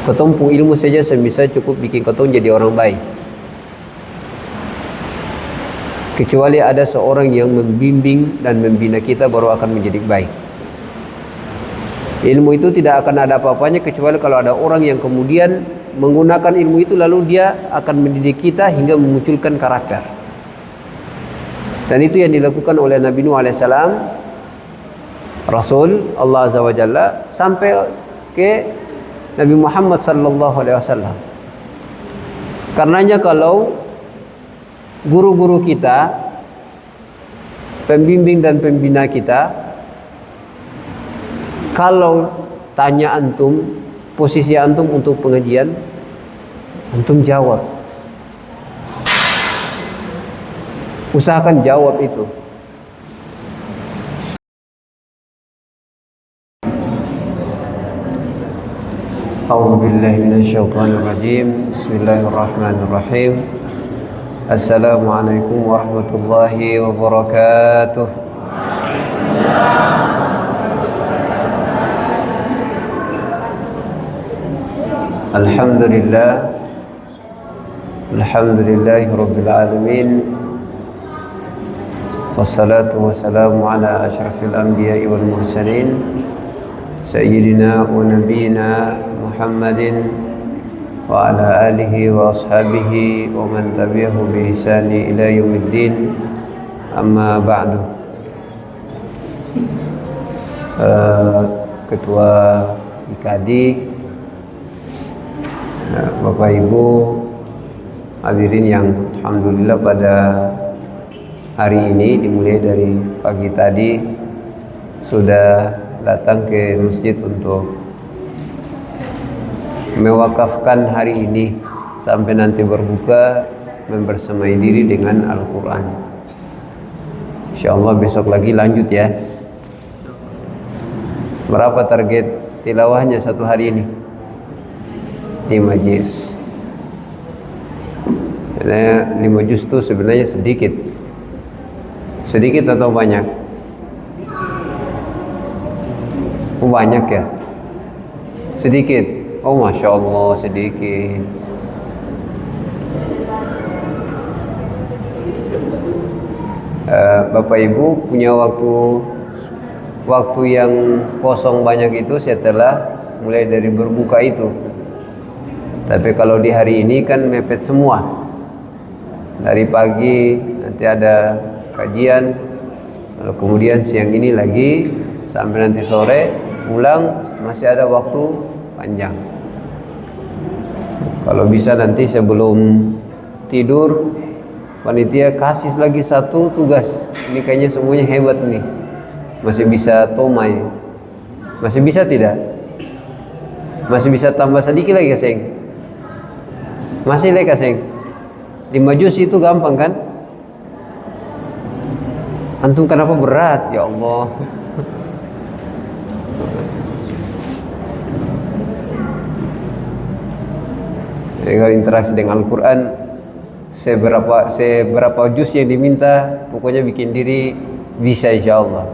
Ketong pun ilmu saja semisal cukup bikin ketong jadi orang baik. Kecuali ada seorang yang membimbing dan membina kita baru akan menjadi baik. Ilmu itu tidak akan ada apa-apanya kecuali kalau ada orang yang kemudian menggunakan ilmu itu lalu dia akan mendidik kita hingga memunculkan karakter. Dan itu yang dilakukan oleh Nabi Nuh AS, Rasul Allah Azza wa Jalla, sampai ke Nabi Muhammad sallallahu alaihi wasallam. Karenanya kalau guru-guru kita, pembimbing dan pembina kita, kalau tanya antum, posisi antum untuk pengajian, antum jawab. Usahakan jawab itu. A'udzu billahi minasyaitonir rajim. Bismillahirrahmanirrahim. Assalamualaikum warahmatullahi wabarakatuh. Alhamdulillah. Alhamdulillahi rabbil alamin. Wassalatu wassalamu ala asyrafil anbiya'i wal mursalin Sayyidina wa nabiyina Muhammadin wa ala alihi wa ashabihi wa man tabi'ahu bi ihsani ila yaumiddin. Amma ba'du. Ketua IKAD, Bapak Ibu hadirin yang alhamdulillah pada hari ini dimulai dari pagi tadi sudah datang ke masjid untuk mewakafkan hari ini sampai nanti berbuka membersamai diri dengan Al-Quran. InsyaAllah besok lagi lanjut ya. Berapa target tilawahnya satu hari ini? 5 juz. Karena 5 juz itu sebenarnya sedikit. Sedikit atau banyak? Oh banyak ya? Sedikit? Oh Masya Allah sedikit. Bapak Ibu punya waktu yang kosong banyak itu setelah mulai dari berbuka itu. Tapi kalau di hari ini kan mepet semua. Dari pagi nanti ada kajian, lalu kemudian siang ini lagi sampai nanti sore pulang, masih ada waktu panjang. Kalau bisa nanti sebelum tidur panitia kasih lagi satu tugas. Ini kayaknya semuanya hebat nih, masih bisa tomai. Masih bisa tidak? Masih bisa tambah sedikit lagi Kaseng? Masih lagi Kaseng? 5 juz itu gampang kan? Antum kenapa berat? Ya Allah. Jadi kalau interaksi dengan Al-Quran, seberapa juz yang diminta, pokoknya bikin diri bisa insyaallah.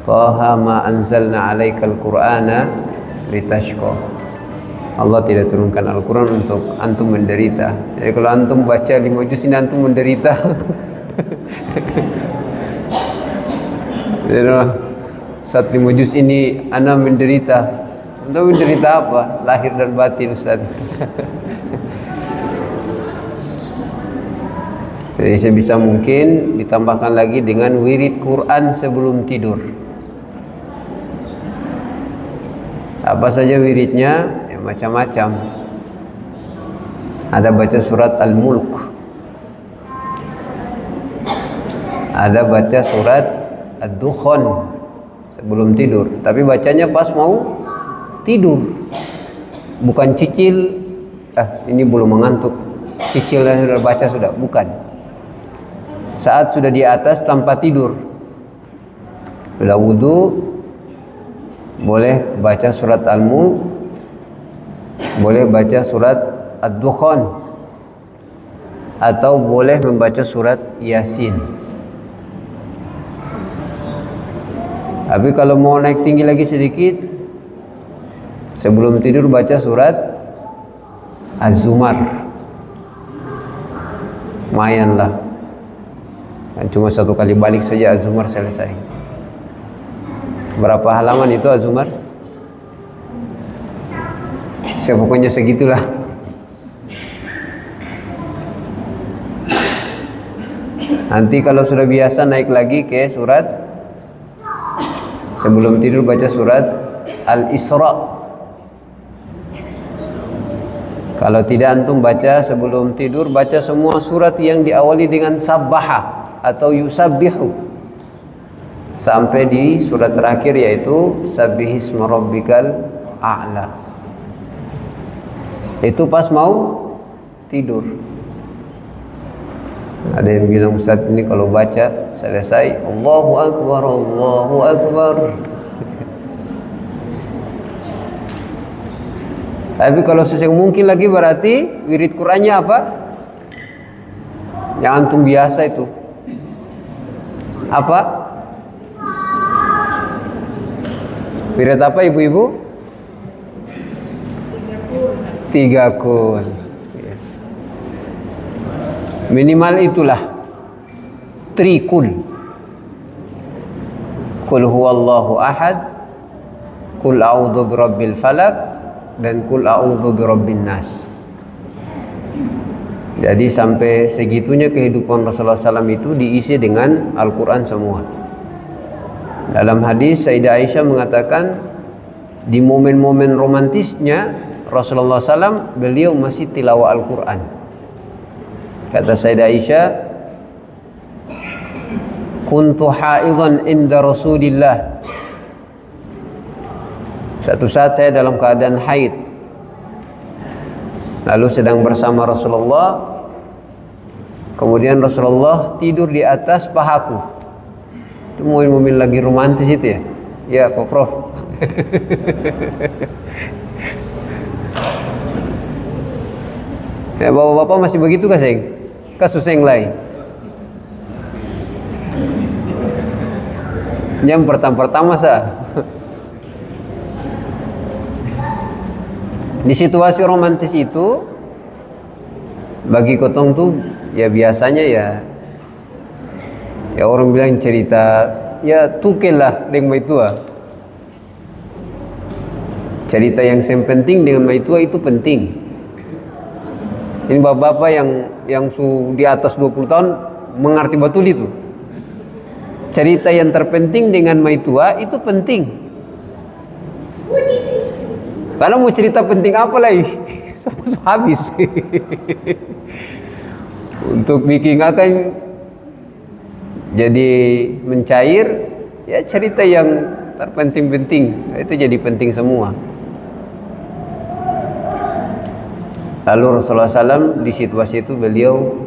Taha ma anzalna alaikal qur'ana litashqa. Allah tidak turunkan Al-Quran untuk antum menderita. Jadi kalau antum baca 5 juz ini antum menderita. Jadi saat 5 juz ini ana menderita. Untuk menderita apa? Lahir dan batin Ustaz. Jadi sebisa mungkin ditambahkan lagi dengan wirid Quran sebelum tidur. Apa saja wiridnya? Ya macam-macam. Ada baca surat Al-Mulk. Ada baca surat Ad-Dukhan sebelum tidur. Tapi bacanya pas mau tidur, bukan cicil. Ini belum mengantuk, cicil dan sudah baca sudah, bukan. Saat sudah di atas tanpa tidur, bila wudu boleh baca surat Al-Mulk, boleh baca surat Ad-Dukhan, atau boleh membaca surat Yasin. Tapi kalau mau naik tinggi lagi sedikit, Sebelum tidur baca surat Az-Zumar. Lumayan lah. Dan cuma 1 kali balik saja Az-Zumar selesai. Berapa halaman itu Az-Zumar? Pokoknya segitulah. Nanti kalau sudah biasa naik lagi ke surat, sebelum tidur baca surat Al-Isra. Kalau tidak antum baca sebelum tidur, baca semua surat yang diawali dengan sabbaha atau yusabbihu sampai di surat terakhir, yaitu sabbihisma rabbikal a'la. Itu pas mau tidur. Ada yang bilang, Ustaz, ini kalau baca selesai Allahu Akbar, Allahu Akbar. Tapi kalau seseng mungkin lagi, berarti wirid Qur'annya apa? Yang antum biasa itu apa? Wirid apa ibu-ibu? 3 kun. Minimal itulah 3 kun. Qul huwallahu ahad, Qul a'udzu birabbil falaq, dan Qul a'udzu birabbin nas. Jadi sampai segitunya kehidupan Rasulullah SAW itu diisi dengan Al-Quran semua. Dalam hadis Sayyidah Aisyah mengatakan, di momen-momen romantisnya Rasulullah SAW, beliau masih tilawah Al-Quran. Kata Sayyidah Aisyah, kuntu haidhan inda Rasulillah. Satu saat saya dalam keadaan haid, lalu sedang bersama Rasulullah. Kemudian Rasulullah tidur di atas pahaku. Itu momen-momen lagi romantis itu ya? Ya, Pak Prof. Ya, bapak-bapak masih begitu kah, Seng? Kasus yang lain. Yang pertama-pertama sah. Di situasi romantis itu, bagi kotong tuh ya biasanya ya orang bilang cerita ya tukel lah dengan maitua. Cerita yang penting dengan maitua itu penting. Ini bapak-bapak yang di atas 20 tahun mengerti betul itu. Cerita yang terpenting dengan maitua itu penting. Kalau mau cerita penting apa lagi? Semua habis. Untuk bikin akan jadi mencair, ya cerita yang terpenting-penting itu jadi penting semua. Lalu Rasulullah SAW di situasi itu beliau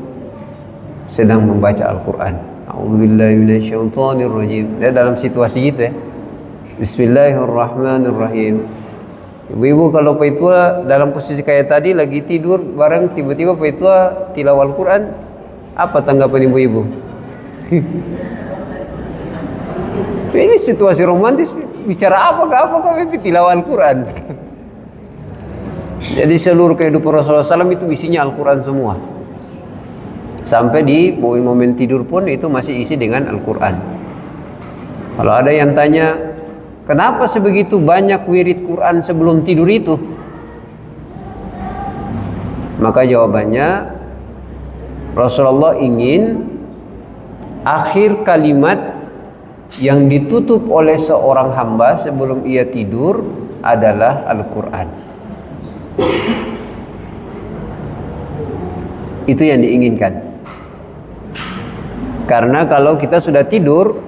sedang membaca Al-Quran. A'udzubillahi minasyaitonirrajim. Dia dalam situasi itu ya. Bismillahirrahmanirrahim. Ibu-ibu kalau paitua dalam posisi kayak tadi lagi tidur bareng, tiba-tiba paitua tilawah Al-Quran, apa tanggapan ibu-ibu? Ini situasi romantis, bicara apakah tilawah Al-Quran? Jadi seluruh kehidupan Rasulullah SAW itu isinya Al-Quran semua. Sampai di momen-momen tidur pun itu masih isi dengan Al-Quran. Kalau ada yang tanya, kenapa sebegitu banyak wirid Quran sebelum tidur itu? Maka jawabannya, Rasulullah ingin akhir kalimat yang ditutup oleh seorang hamba sebelum ia tidur adalah Al-Quran. Itu yang diinginkan. Karena kalau kita sudah tidur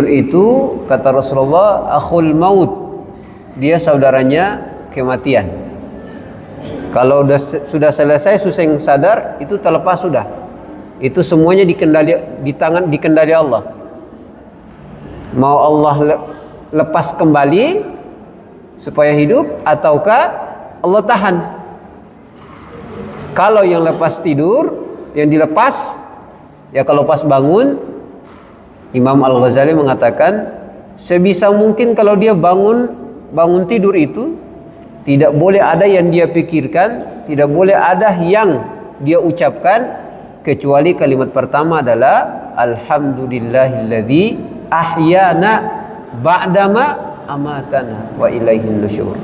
itu kata Rasulullah akhul maut, dia saudaranya kematian. Kalau sudah selesai suseng sadar, itu terlepas sudah. Itu semuanya dikendali Allah. Mau Allah lepas kembali supaya hidup, ataukah Allah tahan? Kalau yang lepas tidur, yang dilepas, ya kalau pas bangun, Imam Al-Ghazali mengatakan sebisa mungkin kalau dia bangun bangun tidur itu tidak boleh ada yang dia pikirkan, tidak boleh ada yang dia ucapkan kecuali kalimat pertama adalah alhamdulillahilladzi ahyana ba'dama amatana wa ilaihin nusyur.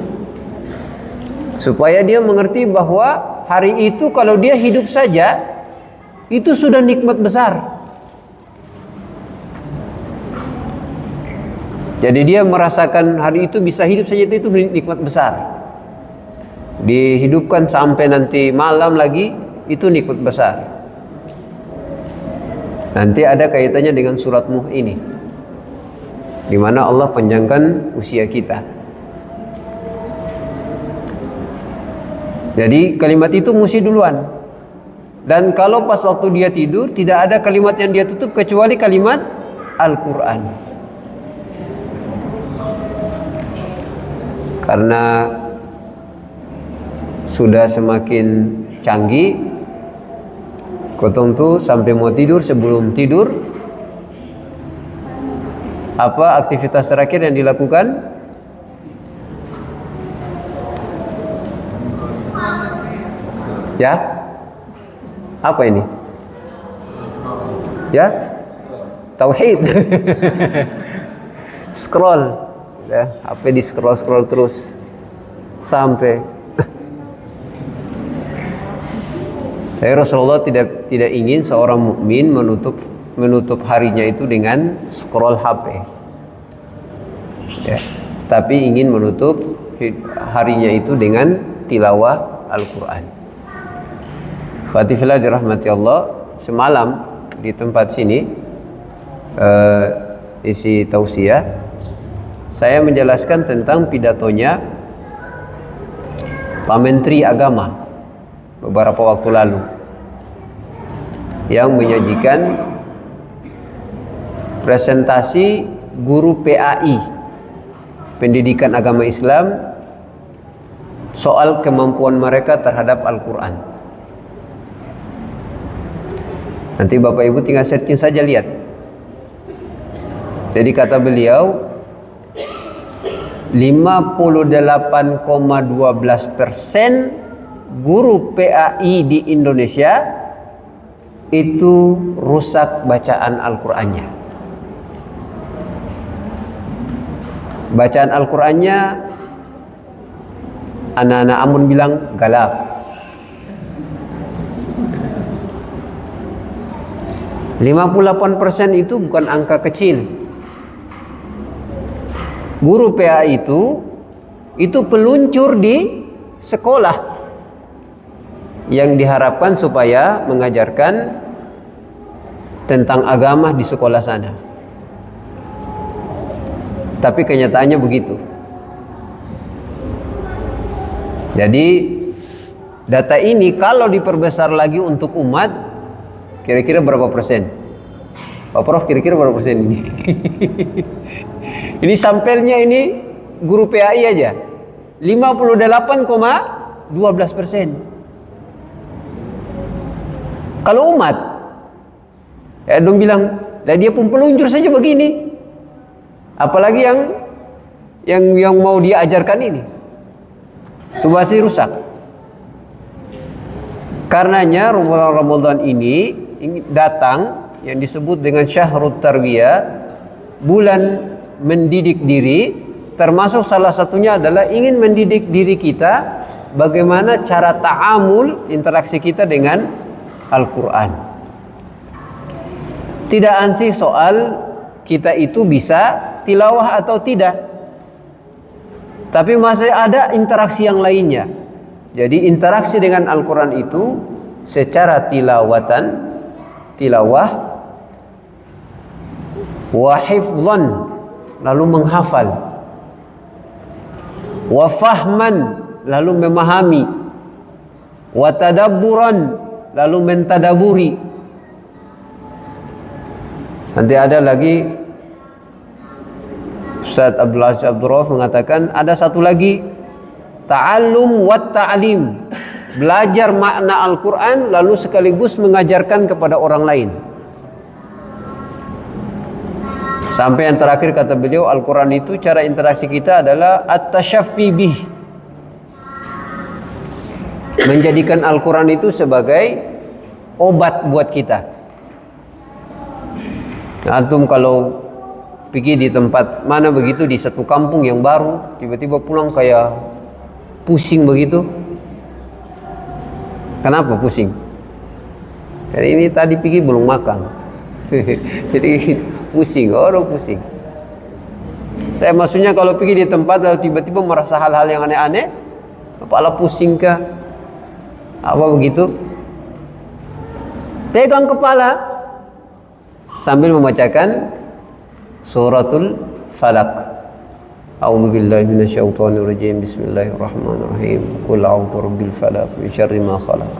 Supaya dia mengerti bahwa hari itu kalau dia hidup saja itu sudah nikmat besar. Jadi dia merasakan hari itu bisa hidup saja itu nikmat besar. Dihidupkan sampai nanti malam lagi itu nikmat besar. Nanti ada kaitannya dengan surat Nuh ini, di mana Allah panjangkan usia kita. Jadi kalimat itu mesti duluan. Dan kalau pas waktu dia tidur tidak ada kalimat yang dia tutup kecuali kalimat Al-Quran. Karena sudah semakin canggih, kotong tuh sampai mau tidur, sebelum tidur apa aktivitas terakhir yang dilakukan? Ya, apa ini? Ya, tauhid. Scroll, ya, HP di scroll terus sampai. Tapi Rasulullah tidak ingin seorang mukmin menutup harinya itu dengan scroll HP. Ya, tapi ingin menutup harinya itu dengan tilawah Al-Quran. Fatifillah dirahmati Allah, semalam di tempat sini isi tausiah saya menjelaskan tentang pidatonya Pak Menteri Agama beberapa waktu lalu yang menyajikan presentasi guru PAI, pendidikan agama Islam, soal kemampuan mereka terhadap Al-Quran. Nanti Bapak Ibu tinggal searching saja, lihat. Jadi kata beliau 58,12% guru PAI di Indonesia itu rusak bacaan Al-Qur'annya. Bacaan Al-Qur'annya anak-anak Amun bilang galak. 58% itu bukan angka kecil. Guru PAI itu peluncur di sekolah yang diharapkan supaya mengajarkan tentang agama di sekolah sana. Tapi kenyataannya begitu. Jadi data ini kalau diperbesar lagi untuk umat, kira-kira berapa persen? Pak Prof, kira-kira berapa persen ini? Ini sampelnya ini guru PAI aja 58,12%. Kalau umat, ya dong bilang, dia pun peluncur saja begini. Apalagi yang mau dia ajarkan ini, itu pasti rusak. Karenanya Ramadan ini datang yang disebut dengan Syahrut Tarbiyah, bulan mendidik diri, termasuk salah satunya adalah ingin mendidik diri kita bagaimana cara ta'amul, interaksi kita dengan Al-Quran. Tidak ansih soal kita itu bisa tilawah atau tidak, tapi masih ada interaksi yang lainnya. Jadi interaksi dengan Al-Quran itu secara tilawah, wa hifdhan, lalu menghafal, wa fahman, lalu memahami, wa tadabburan, lalu mentadaburi. Nanti ada lagi Ustaz Abdul Aziz Abdul Rauf mengatakan ada satu lagi, ta'allum wa ta'lim, belajar makna Al-Quran lalu sekaligus mengajarkan kepada orang lain. Sampai yang terakhir kata beliau, Al-Quran itu cara interaksi kita adalah at-tashaffi bih. Menjadikan Al-Quran itu sebagai obat buat kita. Antum kalau pergi di tempat mana begitu, di satu kampung yang baru, tiba-tiba pulang kayak pusing begitu. Kenapa pusing? Karena ini tadi pergi belum makan. Jadi pusing, orang pusing. Saya maksudnya kalau pergi di tempat lalu tiba-tiba merasa hal-hal yang aneh-aneh, kepala pusing kah? Apa begitu? Pegang kepala sambil membacakan suratul Falaq. A'udzu billahi minasyaitonir rajim. Bismillahirrahmanirrahim. Qul a'udzu birabbil falaq min syarri ma khalaq.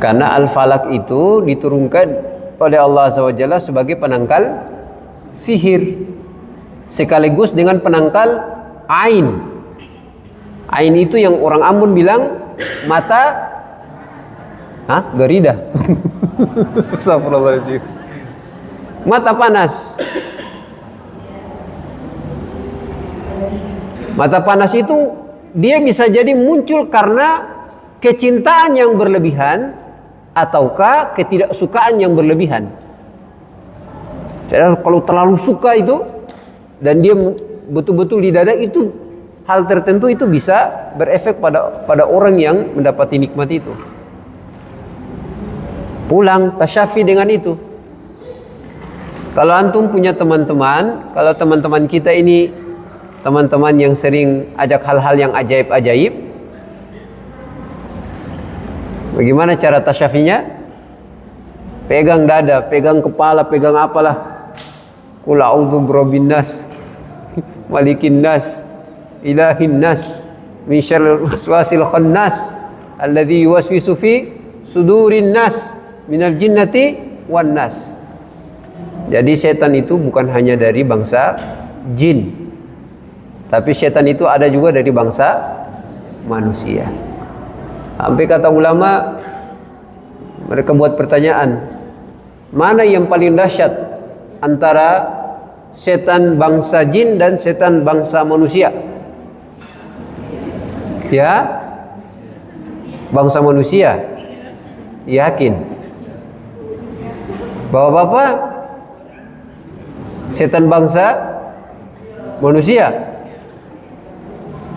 Karena Al-Falaq itu diturunkan oleh Allah Azza wa Jalla sebagai penangkal sihir sekaligus dengan penangkal ain. Ain itu yang orang Ambon bilang mata gerida. Astagfirullahaladzim. Mata panas. Mata panas itu dia bisa jadi muncul karena kecintaan yang berlebihan ataukah ketidaksukaan yang berlebihan. Jadi kalau terlalu suka itu dan dia betul-betul di dada itu, hal tertentu itu bisa berefek pada orang yang mendapati nikmat itu. Pulang tasyafi dengan itu. Kalau antum punya teman-teman, kalau teman-teman kita ini teman-teman yang sering ajak hal-hal yang ajaib-ajaib, bagaimana cara tasyafinya? Pegang dada, pegang kepala, pegang apalah. Qul a'udzu birabbin nas, malikin nas, ilahin nas, min syarril waswasil khannas, alladzi yuwaswisu fi sudurin nas, minal jinnati wan nas. Jadi setan itu bukan hanya dari bangsa jin, tapi setan itu ada juga dari bangsa manusia. Sampai kata ulama, mereka buat pertanyaan, mana yang paling dahsyat antara setan bangsa jin dan setan bangsa manusia? Ya, bangsa manusia. Yakin? Bapak-bapak, setan bangsa manusia.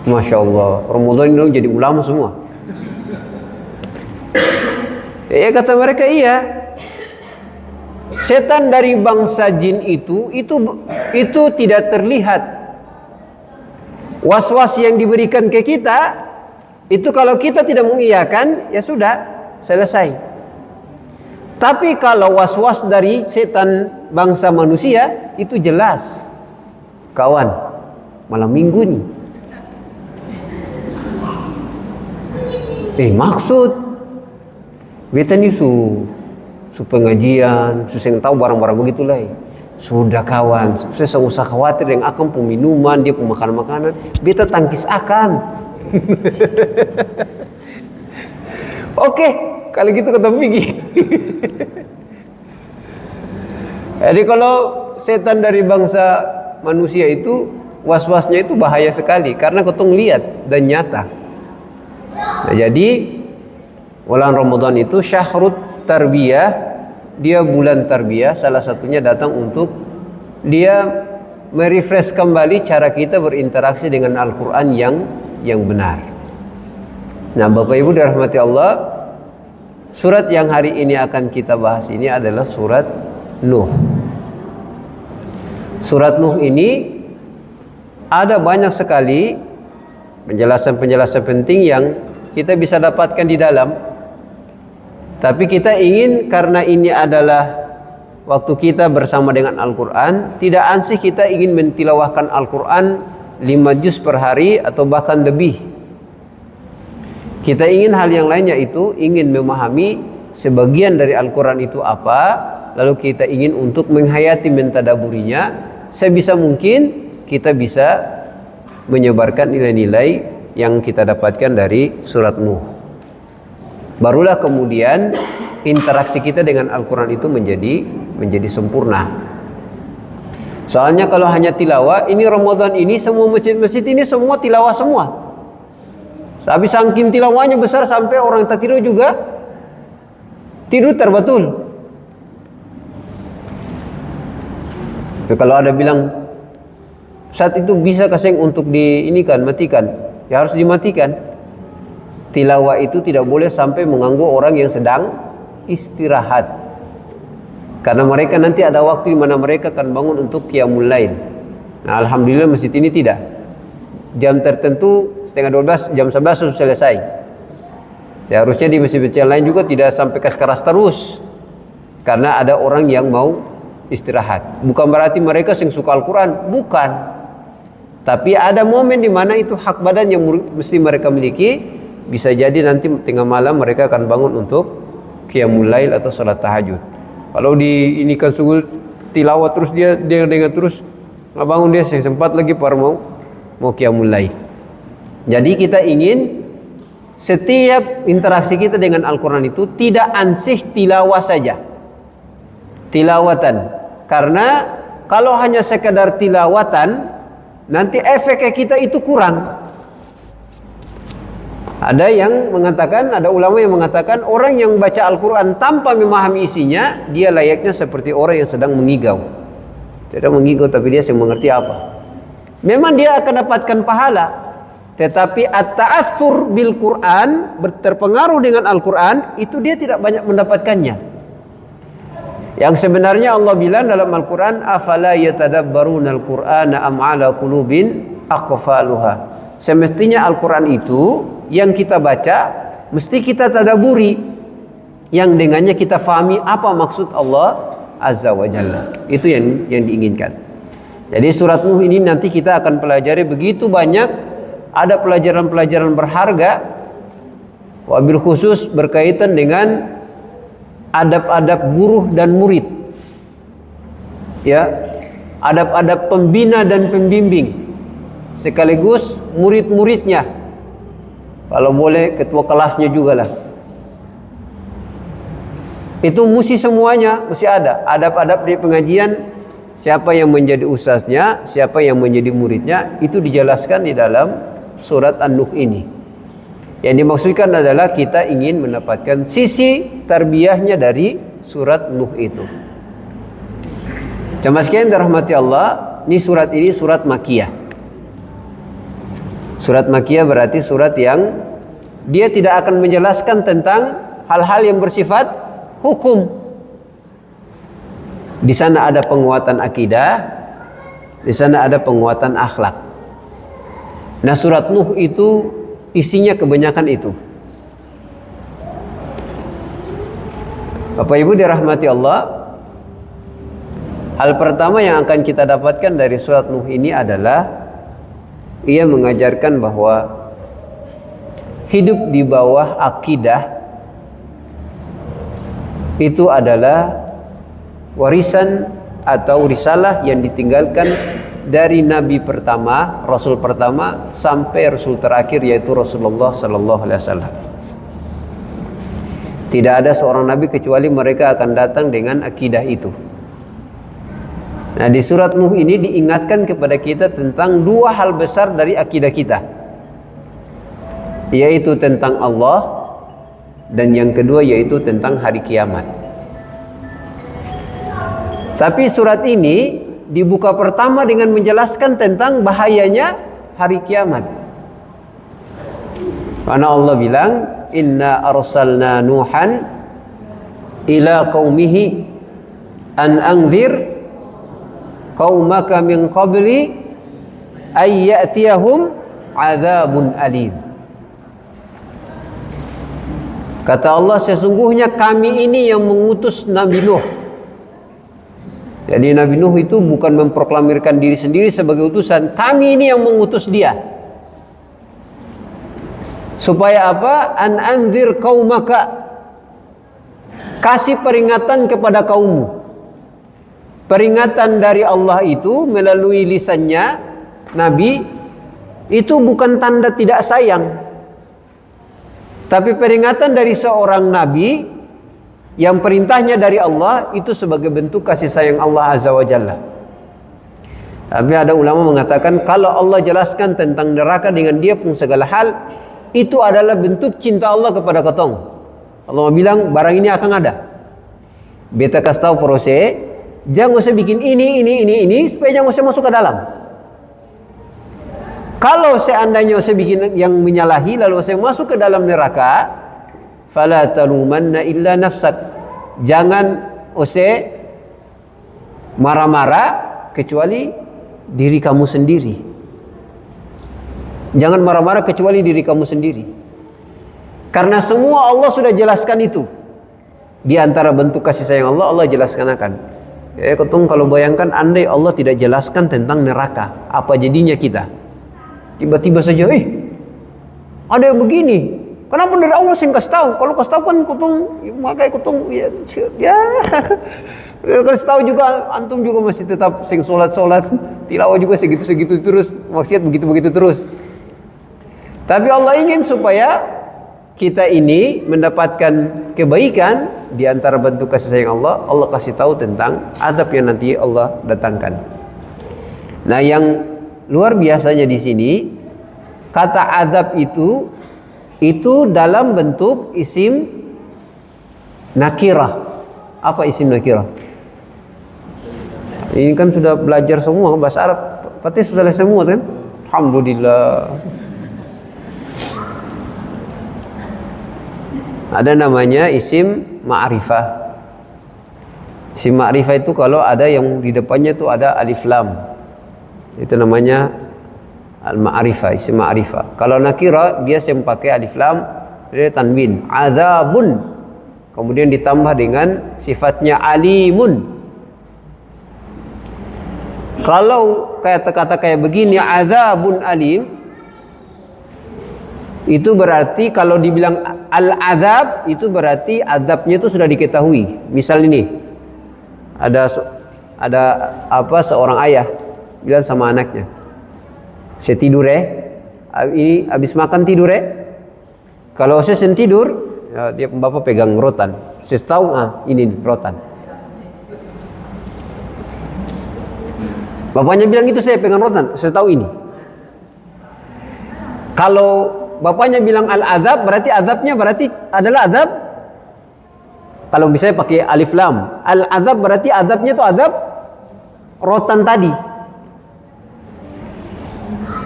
Masya Allah, Ramadan ini jadi ulama semua. Ya kata mereka iya. Setan dari bangsa jin itu tidak terlihat. Was-was yang diberikan ke kita itu kalau kita tidak mengiyakan, ya sudah selesai. Tapi kalau was-was dari setan bangsa manusia itu jelas. Kawan, malam minggu nih. Maksud beta ni su pengajian, su seng tahu barang-barang begitulah. Sudah kawan, saya tak usah khawatir yang akan peminuman, dia pemakanan-makanan, beta tangkis akan. Oke, kalau gitu kata pergi. Jadi kalau setan dari bangsa manusia itu was-wasnya itu bahaya sekali karena ketong lihat dan nyata. Nah, jadi bulan Ramadan itu syahrut tarbiyah, dia bulan tarbiyah, salah satunya datang untuk dia merefresh kembali cara kita berinteraksi dengan Al-Quran yang benar. Nah, Bapak Ibu dirahmati Allah, surat yang hari ini akan kita bahas ini adalah surat Nuh. Surat Nuh ini ada banyak sekali penjelasan-penjelasan penting yang kita bisa dapatkan di dalam. Tapi kita ingin, karena ini adalah waktu kita bersama dengan Al-Quran, tidak ansih kita ingin mentilawahkan Al-Quran 5 juz per hari atau bahkan lebih. Kita ingin hal yang lainnya, itu ingin memahami sebagian dari Al-Quran itu apa, lalu kita ingin untuk menghayati, mentadaburinya. Sebisa mungkin kita bisa menyebarkan nilai-nilai yang kita dapatkan dari surat Nuh. Barulah kemudian interaksi kita dengan Al-Quran itu menjadi sempurna. Soalnya kalau hanya tilawah, ini Ramadan ini semua masjid-masjid ini semua tilawah semua. Tapi saking tilawahnya besar sampai orang tak tidur juga tidur terbetul. Jadi kalau ada bilang saat itu bisa kasih untuk diinikan, matikan, ya harus dimatikan. Tilawah itu tidak boleh sampai mengganggu orang yang sedang istirahat. Karena mereka nanti ada waktu di mana mereka akan bangun untuk qiyamul lail. Nah, alhamdulillah masjid ini tidak. Jam tertentu setengah 12, jam 11 sudah selesai. Seharusnya di masjid-masjid lain juga tidak sampai keras terus. Karena ada orang yang mau istirahat. Bukan berarti mereka yang suka Al-Quran, bukan. Tapi ada momen di mana itu hak badan yang mesti mereka miliki. Bisa jadi nanti tengah malam mereka akan bangun untuk qiyamul lail atau salat tahajud. Kalau di ini kan sungguh tilawah terus dia dengar terus nggak bangun dia sempat lagi baru mau qiyamul lail. Jadi kita ingin setiap interaksi kita dengan Al-Quran itu tidak ansih tilawah saja, tilawatan. Karena kalau hanya sekedar tilawatan nanti efeknya kita itu kurang. Ada yang mengatakan, ada ulama yang mengatakan orang yang baca Al-Quran tanpa memahami isinya, dia layaknya seperti orang yang sedang mengigau. Tidak mengigau tapi dia sedang mengerti apa. Memang dia akan dapatkan pahala, tetapi at-ta'atsur bil Quran, terpengaruh dengan Al-Quran, itu dia tidak banyak mendapatkannya. Yang sebenarnya Allah bilang dalam Al-Quran, afala yatadabbaruna al-Qur'ana am ala qulubin aqfaluha. Semestinya Al-Quran itu yang kita baca mesti kita tadaburi, yang dengannya kita fahami apa maksud Allah Azza wa Jalla. Itu yang diinginkan. Jadi surat Nuh ini nanti kita akan pelajari begitu banyak, ada pelajaran-pelajaran berharga, wabil khusus berkaitan dengan adab-adab guru dan murid, ya, adab-adab pembina dan pembimbing, sekaligus murid-muridnya. Kalau boleh ketua kelasnya juga lah. Itu mesti semuanya, mesti ada adab-adab di pengajian. Siapa yang menjadi ustaznya, siapa yang menjadi muridnya, itu dijelaskan di dalam surat An-Nuh ini. Yang dimaksudkan adalah kita ingin mendapatkan sisi tarbiyahnya dari surat Nuh itu. Jamaah sekalian dirahmati Allah, ini surat Makkiyah. Surat Makkiyah berarti surat yang dia tidak akan menjelaskan tentang hal-hal yang bersifat hukum. Di sana ada penguatan akidah, di sana ada penguatan akhlak. Nah, surat Nuh itu isinya kebanyakan itu. Bapak Ibu dirahmati Allah, hal pertama yang akan kita dapatkan dari surat Nuh ini adalah ia mengajarkan bahwa hidup di bawah akidah itu adalah warisan atau risalah yang ditinggalkan dari Nabi pertama, Rasul pertama sampai Rasul terakhir, yaitu Rasulullah Sallallahu Alaihi Wasallam. Tidak ada seorang Nabi kecuali mereka akan datang dengan akidah itu. Nah, di surat Nuh ini diingatkan kepada kita tentang dua hal besar dari akidah kita, yaitu tentang Allah, dan yang kedua yaitu tentang hari kiamat. Tapi surat ini dibuka pertama dengan menjelaskan tentang bahayanya hari kiamat. Karena Allah bilang, inna arsalna Nuhan ila qaumihi an anzir qaumaka min qabli ay ya'tiyahum adzabun alim. Kata Allah, sesungguhnya kami ini yang mengutus Nabi Nuh. Jadi Nabi Nuh itu bukan memproklamirkan diri sendiri sebagai utusan, kami ini yang mengutus dia. Supaya apa? An anzir qaumaka, kasih peringatan kepada kaummu. Peringatan dari Allah itu melalui lisannya Nabi itu bukan tanda tidak sayang, tapi peringatan dari seorang Nabi yang perintahnya dari Allah itu sebagai bentuk kasih sayang Allah Azza wa Jalla. Tapi ada ulama mengatakan kalau Allah jelaskan tentang neraka dengan dia pun segala hal, itu adalah bentuk cinta Allah kepada ketong. Allah bilang barang ini akan ada. Beta kasih tahu proses, jangan usah bikin ini supaya jangan usah masuk ke dalam. Kalau seandainya usah bikin yang menyalahi lalu usah masuk ke dalam neraka, fala talumanna illa nafsak. Jangan usah marah-marah kecuali diri kamu sendiri. Jangan marah-marah kecuali diri kamu sendiri. Karena semua Allah sudah jelaskan itu. Di antara bentuk kasih sayang Allah, Allah jelaskan akan. Ketong kalau bayangkan andai Allah tidak jelaskan tentang neraka, apa jadinya kita? Tiba-tiba saja, ada yang begini. Kenapa dari Allah sih kasih tahu? Kalau kasih tahu kan ketong, makanya ketong ya. Kasih tahu juga antum juga masih tetap sing solat tilawah juga segitu terus, maksiat begitu terus. Tapi Allah ingin supaya kita ini mendapatkan kebaikan. Di antara bentuk kasih sayang Allah, Allah kasih tahu tentang azab yang nanti Allah datangkan. Nah, yang luar biasanya di sini kata azab itu dalam bentuk isim nakirah. Apa isim nakirah? Ini kan sudah belajar semua bahasa Arab, pasti sudah selesai semua kan? Alhamdulillah. Ada namanya isim ma'rifah. Isim ma'rifah itu kalau ada yang di depannya itu ada alif lam, itu namanya al-ma'rifah, isim ma'rifah. Kalau nakira dia yang pakai alif lam, dia tanwin, azabun, kemudian ditambah dengan sifatnya alimun. Kalau kata-kata kayak begini, azabun alim, itu berarti kalau dibilang al-azab, itu berarti azabnya itu sudah diketahui. Misal ini ada seorang ayah bilang sama anaknya, saya tidur ini habis makan tidur kalau saya tidur ya, dia bapak pegang rotan, saya tahu ini rotan. Bapaknya bilang itu saya pegang rotan, saya tahu ini. Kalau bapaknya bilang al-azab, berarti azabnya berarti adalah azab. Kalau misalnya pakai alif lam, al-azab berarti azabnya itu azab rotan tadi.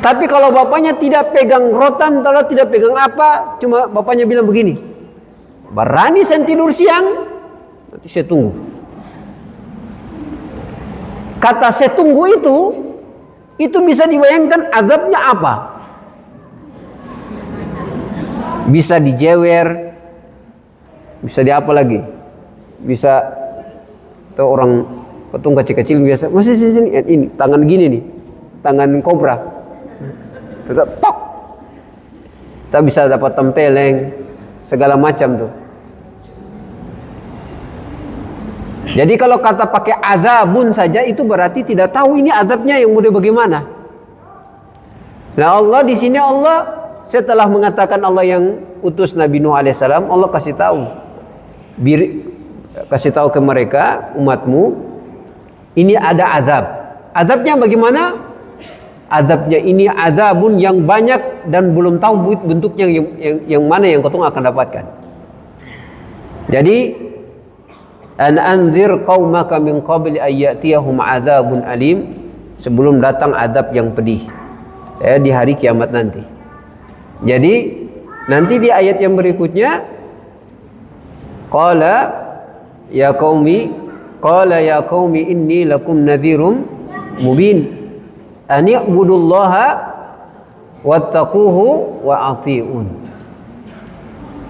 Tapi kalau bapaknya tidak pegang rotan, kalau tidak pegang apa, cuma bapaknya bilang begini, berani saya tidur siang, nanti saya tunggu. Kata saya tunggu itu bisa dibayangkan azabnya apa? Bisa dijewer, bisa di apa lagi, bisa atau orang petung kecil-kecil biasa masih sini ini tangan gini nih, tangan kobra, tetap tok, kita bisa dapat tempeleng segala macam tuh. Jadi kalau kata pakai azabun saja itu berarti tidak tahu ini azabnya yang model bagaimana. Nah, Allah di sini Allah setelah mengatakan Allah yang utus Nabi Nuh alaihissalam, Allah kasih tahu ke mereka umatmu ini ada azab. Azabnya bagaimana? Azabnya ini azabun yang banyak dan belum tahu bentuknya yang mana yang kau akan dapatkan. Jadi an anzir qaumaka min qabli ayyatiyahum azabun alim, sebelum datang azab yang pedih di hari kiamat nanti. Jadi nanti di ayat yang berikutnya qala ya qaumi inni lakum nadhirum mubin an i'budullaha wattaquhu wa ati'un.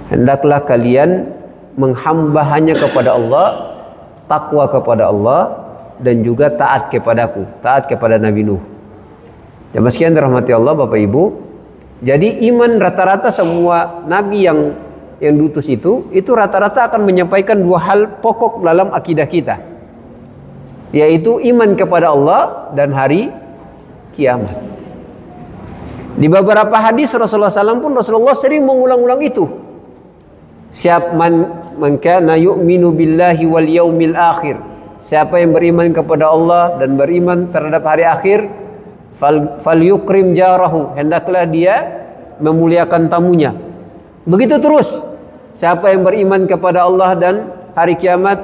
Hendaklah kalian menghamba hanya kepada Allah, takwa kepada Allah, dan juga taat kepadaku, taat kepada Nabi Nuh. Jamaah sekalian dirahmati Allah Bapak Ibu. Jadi iman rata-rata semua nabi yang diutus itu rata-rata akan menyampaikan dua hal pokok dalam akidah kita, yaitu iman kepada Allah dan hari kiamat. Di beberapa hadis Rasulullah SAW pun Rasulullah sering mengulang-ulang itu. Siap man kana yu'minu billahi wal yaumil akhir, siapa yang beriman kepada Allah dan beriman terhadap hari akhir, falyukrim jarahu, hendaklah dia memuliakan tamunya. Begitu terus. Siapa yang beriman kepada Allah dan hari kiamat,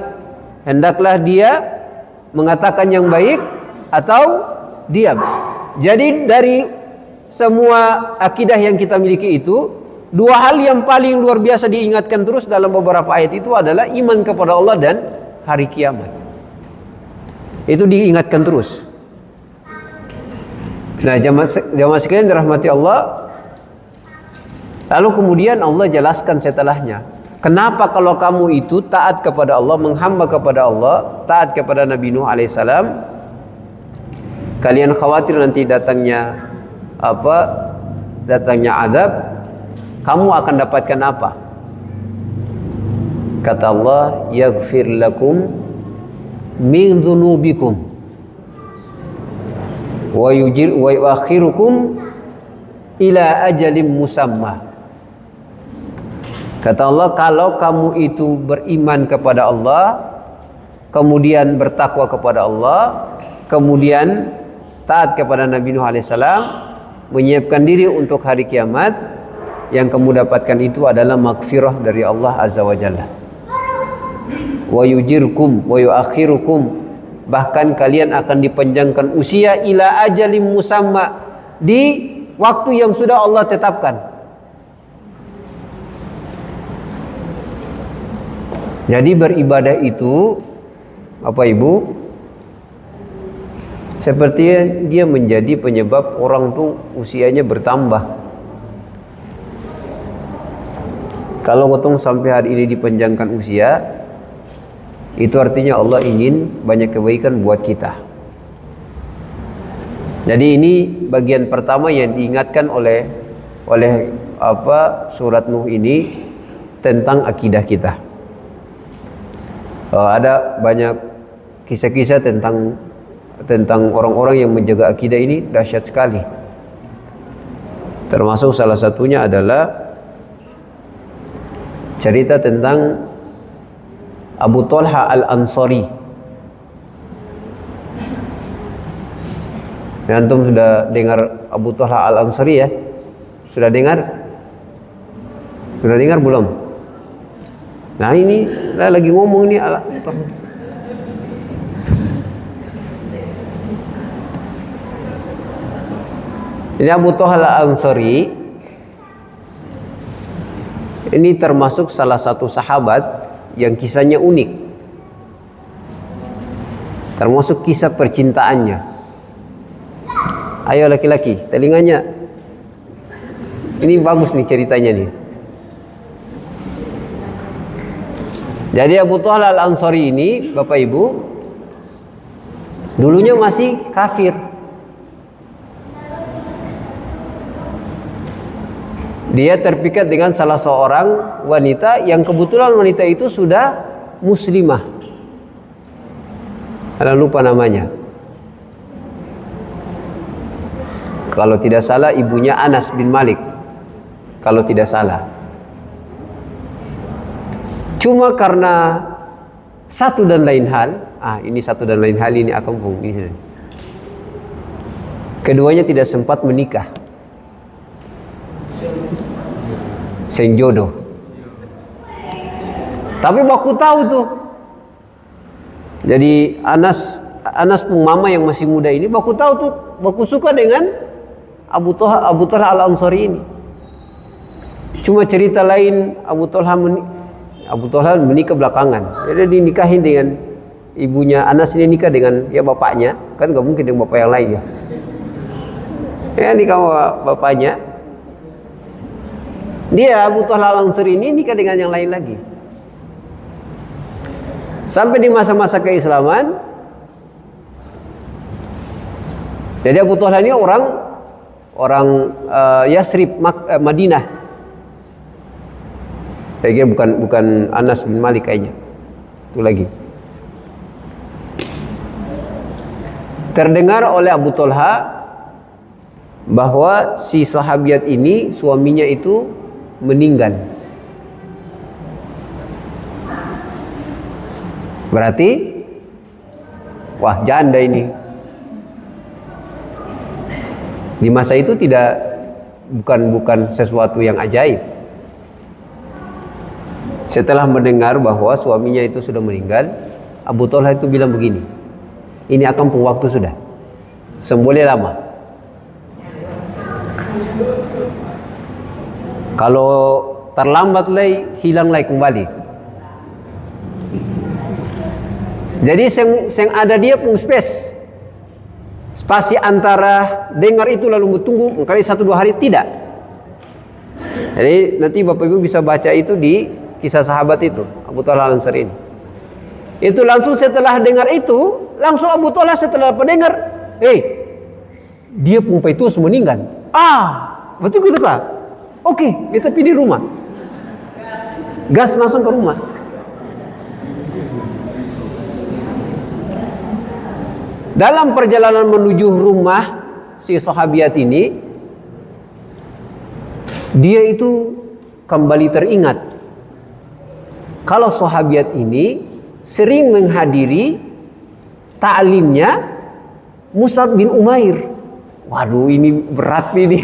hendaklah dia mengatakan yang baik atau diam. Jadi dari semua akidah yang kita miliki itu, dua hal yang paling luar biasa diingatkan terus dalam beberapa ayat itu adalah iman kepada Allah dan hari kiamat. Itu diingatkan terus. Nah, jamaah sekalian dirahmati Allah. Lalu kemudian Allah jelaskan setelahnya, kenapa kalau kamu itu taat kepada Allah, menghamba kepada Allah, taat kepada Nabi Nuh alaihissalam, kalian khawatir nanti datangnya azab, kamu akan dapatkan apa? Kata Allah, yaghfir lakum min dzunubikum wa yuakhirukum ila ajalim musamma. Kata Allah, kalau kamu itu beriman kepada Allah, kemudian bertakwa kepada Allah, kemudian taat kepada Nabi Nuh alaihissalam, menyiapkan diri untuk hari kiamat, yang kamu dapatkan itu adalah maghfirah dari Allah azza wa jalla. Wa yujirkum wa yuakhirukum, bahkan kalian akan dipanjangkan usia ila ajalim musamma, di waktu yang sudah Allah tetapkan. Jadi beribadah itu, Bapak Ibu, sepertinya dia menjadi penyebab orang tuh usianya bertambah. Kalau ketong sampai hari ini dipanjangkan usia, itu artinya Allah ingin banyak kebaikan buat kita. Jadi ini bagian pertama yang diingatkan oleh surat Nuh ini tentang akidah kita. Ada banyak kisah-kisah tentang orang-orang yang menjaga akidah ini, dahsyat sekali. Termasuk salah satunya adalah cerita tentang Abu Talha Al-Ansari. Antum sudah dengar Abu Talha Al-Ansari ya? Sudah dengar? Sudah dengar belum? Nah ini lagi ngomong nih ini Abu Talha Al-Ansari. Ini termasuk salah satu sahabat yang kisahnya unik, termasuk kisah percintaannya. Ayo laki-laki, telinganya. Ini bagus nih ceritanya nih. Jadi Abu Talha Al-Ansari ini, Bapak Ibu, dulunya masih kafir. Dia terpikat dengan salah seorang wanita yang kebetulan wanita itu sudah muslimah. Saya lupa namanya. Kalau tidak salah ibunya Anas bin Malik. Kalau tidak salah. Cuma karena satu dan lain hal, ini satu dan lain hal ini akan ini. Keduanya tidak sempat menikah. Seng jodoh. Tapi baku tahu tuh. Jadi Anas pun mama yang masih muda ini baku tahu tuh, baku suka dengan Abu Talha Al-Ansari ini. Cuma cerita lain, Abu Talha menikah belakangan. Jadi dinikahin dengan ibunya. Anas ini nikah dengan bapaknya, kan gak mungkin dengan bapak yang lain ya. Ya nikah sama bapaknya. Dia Abu Talha Al-Ansari ini nikah dengan yang lain lagi. Sampai di masa-masa keislaman. Jadi Abu Talha ini orang Yasrib, Madinah. Saya kira bukan Anas bin Malik kayaknya. Itu lagi. Terdengar oleh Abu Talha bahwa si sahabiat ini suaminya itu meninggal. Berarti Wah, janda ini. Di masa itu bukan sesuatu yang ajaib. Setelah mendengar bahwa suaminya itu sudah meninggal, Abu Talha itu bilang begini, ini akan pun waktu sudah, semboleh lama. Kalau terlambat lagi, hilang lagi kembali. Jadi yang ada dia pun spasi antara dengar itu lalu bertunggu kali 1-2 hari, tidak. Jadi nanti Bapak Ibu bisa baca itu di kisah sahabat itu, Abu Talha Al-Ansari ini. Itu langsung setelah dengar itu, langsung Abu Talha setelah mendengar, dia pun itu meninggal. Betul gitu kah? Oke, kita pergi di rumah. Gas langsung ke rumah. Dalam perjalanan menuju rumah si sahabiat ini, dia itu kembali teringat kalau sahabiat ini sering menghadiri ta'limnya Mus'ab bin Umair. Waduh, ini berat ini.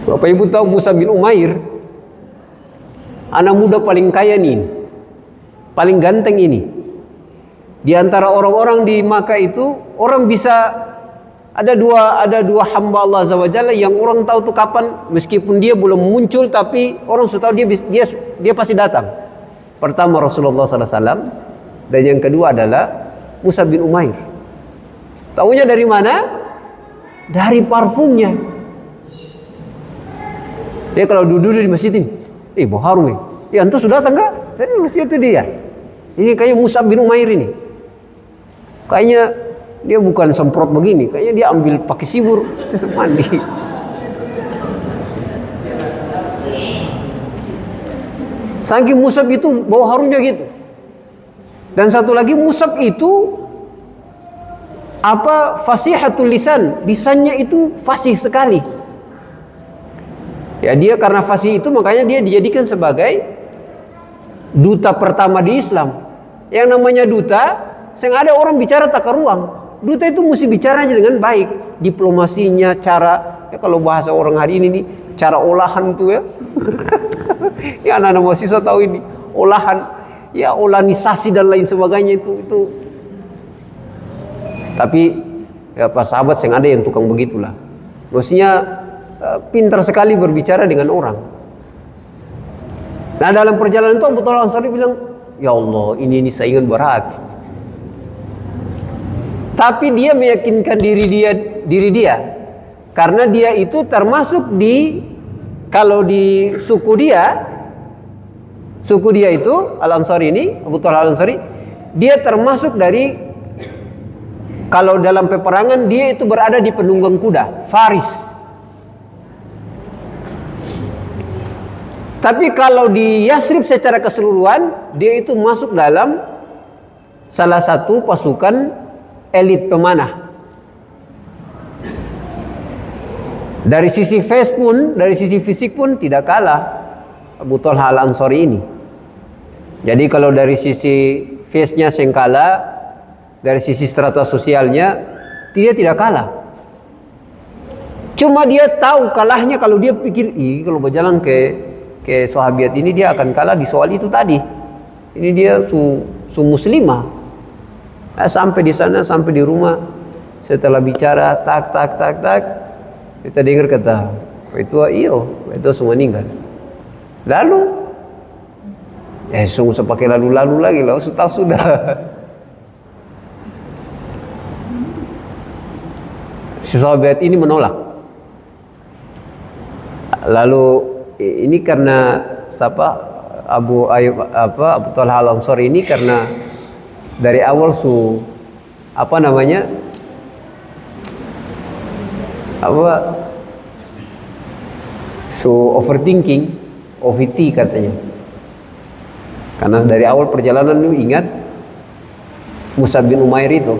Bapak Ibu tahu Mus'ab bin Umair, anak muda paling kaya nih, paling ganteng ini. Di antara orang-orang di Makkah itu, orang bisa ada dua hamba Allah Azza wa Jalla yang orang tahu tuh kapan, meskipun dia belum muncul tapi orang sudah tahu dia pasti datang. Pertama Rasulullah SAW, dan yang kedua adalah Mus'ab bin Umair. Tahunya dari mana? Dari parfumnya. Dia kalau duduk di masjid ini, bau harum nih. Antum sudah datang enggak? Tadi masjid itu dia. Ini kayak Mus'ab bin Umair ini. Kayaknya dia bukan semprot begini, kayaknya dia ambil pakai sibur terus mandi. Saking Mus'ab itu bau harumnya gitu. Dan satu lagi, Mus'ab itu fasihatul lisan, lisannya itu fasih sekali. Ya, dia karena fasih itu makanya dia dijadikan sebagai duta pertama di Islam. Yang namanya duta, ada orang bicara tak keruang. Duta itu mesti bicara aja dengan baik, diplomasinya, cara, ya kalau bahasa orang hari ini nih, cara olahan tuh ya. Ya anak-anak mahasiswa tahu ini, olahan, ya olanisasi dan lain sebagainya itu. Tapi ya pas sahabat ada yang tukang begitulah. Maksudnya pintar sekali berbicara dengan orang. Nah, dalam perjalanan itu Abu Talha Al-Ansari bilang, ya Allah, ini saingan berat. Tapi dia meyakinkan diri dia karena dia itu termasuk kalau di suku dia itu Al-Ansari ini, Abu Talha Al-Ansari, dia termasuk dari, kalau dalam peperangan dia itu berada di penunggang kuda, Faris. Tapi kalau di Yasrib secara keseluruhan, dia itu masuk dalam salah satu pasukan elit pemanah. Dari sisi fisik pun tidak kalah Abu Talha Al-Ansari ini. Jadi kalau dari sisi face-nya kalah, dari sisi strata sosialnya dia tidak kalah. Cuma dia tahu kalahnya kalau dia pikir, kalau berjalan ke sahabat ini dia akan kalah di soal itu tadi. Ini dia su muslimah. Sampai di sana, sampai di rumah, setelah bicara tak kita dengar kata itu semua meninggal. Lalu sungguh pakai lalu lagi lah, sudah. Si sahabat ini menolak. Lalu ini karena Abu Talha Al-Ansari ini karena dari awal overthinking, OVT katanya. Karena dari awal perjalanan lu ingat Mus'ab bin Umair itu,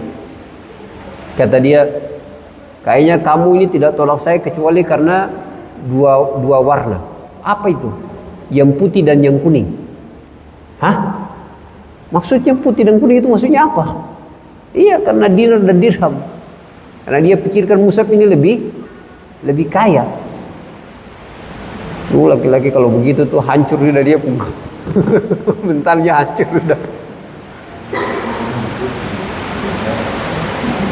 kata dia, kayaknya kamu ini tidak tolak saya kecuali karena dua warna. Apa itu? Yang putih dan yang kuning. Maksudnya putih dan kuning itu maksudnya apa? Iya, karena dinar dan dirham. Karena dia pikirkan Mus'ab ini lebih kaya. Laki-laki kalau begitu tuh hancur udah dia pun. Mentalnya hancur udah.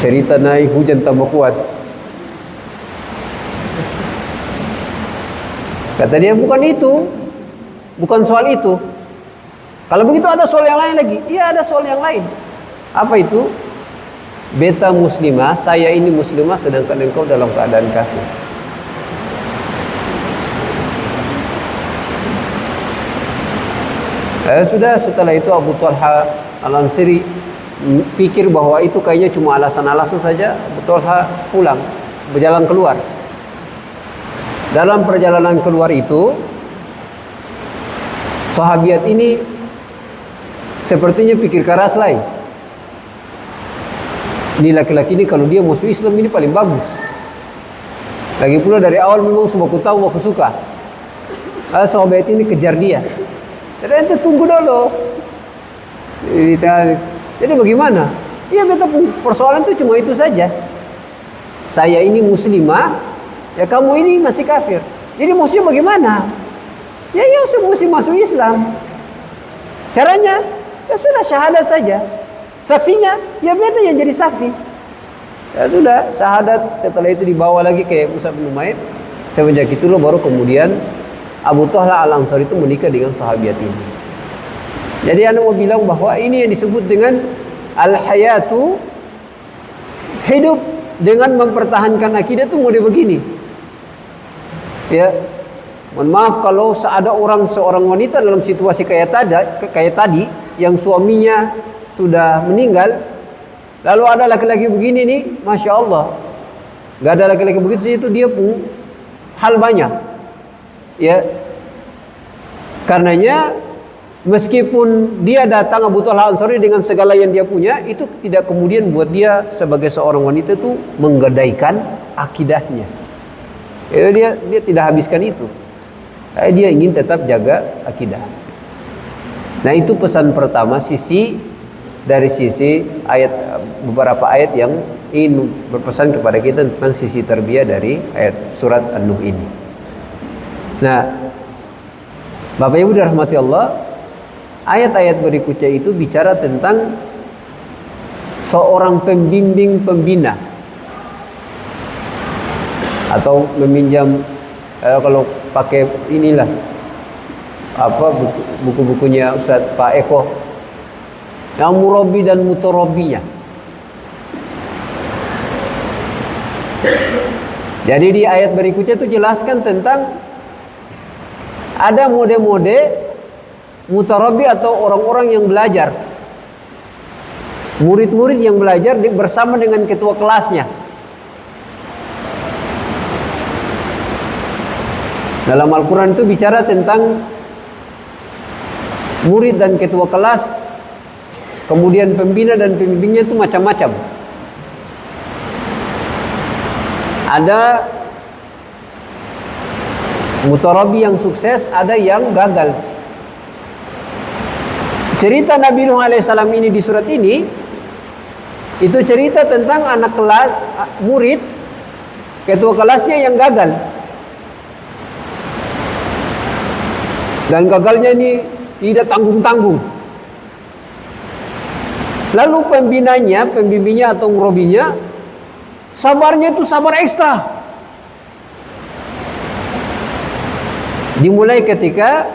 Cerita naik hujan tambah kuat. Kata dia bukan itu, bukan soal itu. Kalau begitu ada soal yang lain lagi. Iya, ada soal yang lain. Apa itu? Beta muslimah, saya ini muslimah sedangkan engkau dalam keadaan kafir. Sudah, setelah itu Abu Talha Al-Ansari pikir bahwa itu kayaknya cuma alasan-alasan saja. Abu Talha pulang, berjalan keluar. Dalam perjalanan keluar itu, sahabiat ini sepertinya pikir keras lain. Ini laki-laki ini kalau dia masuk Islam ini paling bagus. Lagi pula dari awal memang sudah aku tahu, aku suka. Sahabat ini kejar dia. Ternyata tunggu dulu. Jadi bagaimana? Ya beta persoalan itu cuma itu saja. Saya ini muslimah, ya kamu ini masih kafir. Jadi maksudnya bagaimana? Ya saya mesti masuk Islam. Caranya, ya sudah syahadat saja. Saksinya, ya beta yang jadi saksi. Ya sudah, syahadat. Setelah itu dibawa lagi ke Mus'ab bin Umair. Semenjak itu baru kemudian Abu Talha Al-Ansari itu menikah dengan sahabiat ini. Jadi anda mau bilang bahwa ini yang disebut dengan al-hayatu, hidup dengan mempertahankan akidah itu model begini. Ya, mohon maaf kalau ada seorang wanita dalam situasi kayak tadi yang suaminya sudah meninggal, lalu ada laki-laki begini nih, masya Allah, nggak ada laki-laki begitu itu dia pun hal banyak. Ya, karenanya meskipun dia datang Abu Talha Ansari dengan segala yang dia punya, itu tidak kemudian buat dia sebagai seorang wanita itu menggadaikan akidahnya. Ya, dia tidak habiskan itu. Dia ingin tetap jaga akidah. Nah, itu pesan pertama dari sisi beberapa ayat yang ingin berpesan kepada kita tentang sisi tarbiyah dari ayat surat An-Nuh ini. Nah, Bapak Ibu dirahmati Allah, ayat-ayat berikutnya itu bicara tentang seorang pembimbing pembina atau meminjam, kalau pakai inilah buku-bukunya Ustaz Pak Eko, yang murabi dan mutarabinya. Jadi di ayat berikutnya itu jelaskan tentang ada mode-mode mutarabi atau orang-orang yang belajar, murid-murid yang belajar bersama dengan ketua kelasnya. Dalam Al-Quran itu bicara tentang murid dan ketua kelas, kemudian pembina dan pembimbingnya itu macam-macam. Ada mutarabi yang sukses, ada yang gagal. Cerita Nabi Nuh alaihissalam ini di surat ini, itu cerita tentang anak kelas, murid, ketua kelasnya yang gagal. Dan gagalnya ini tidak tanggung-tanggung. Lalu pembimbingnya atau murabinya, sabarnya itu sabar ekstra. Dimulai ketika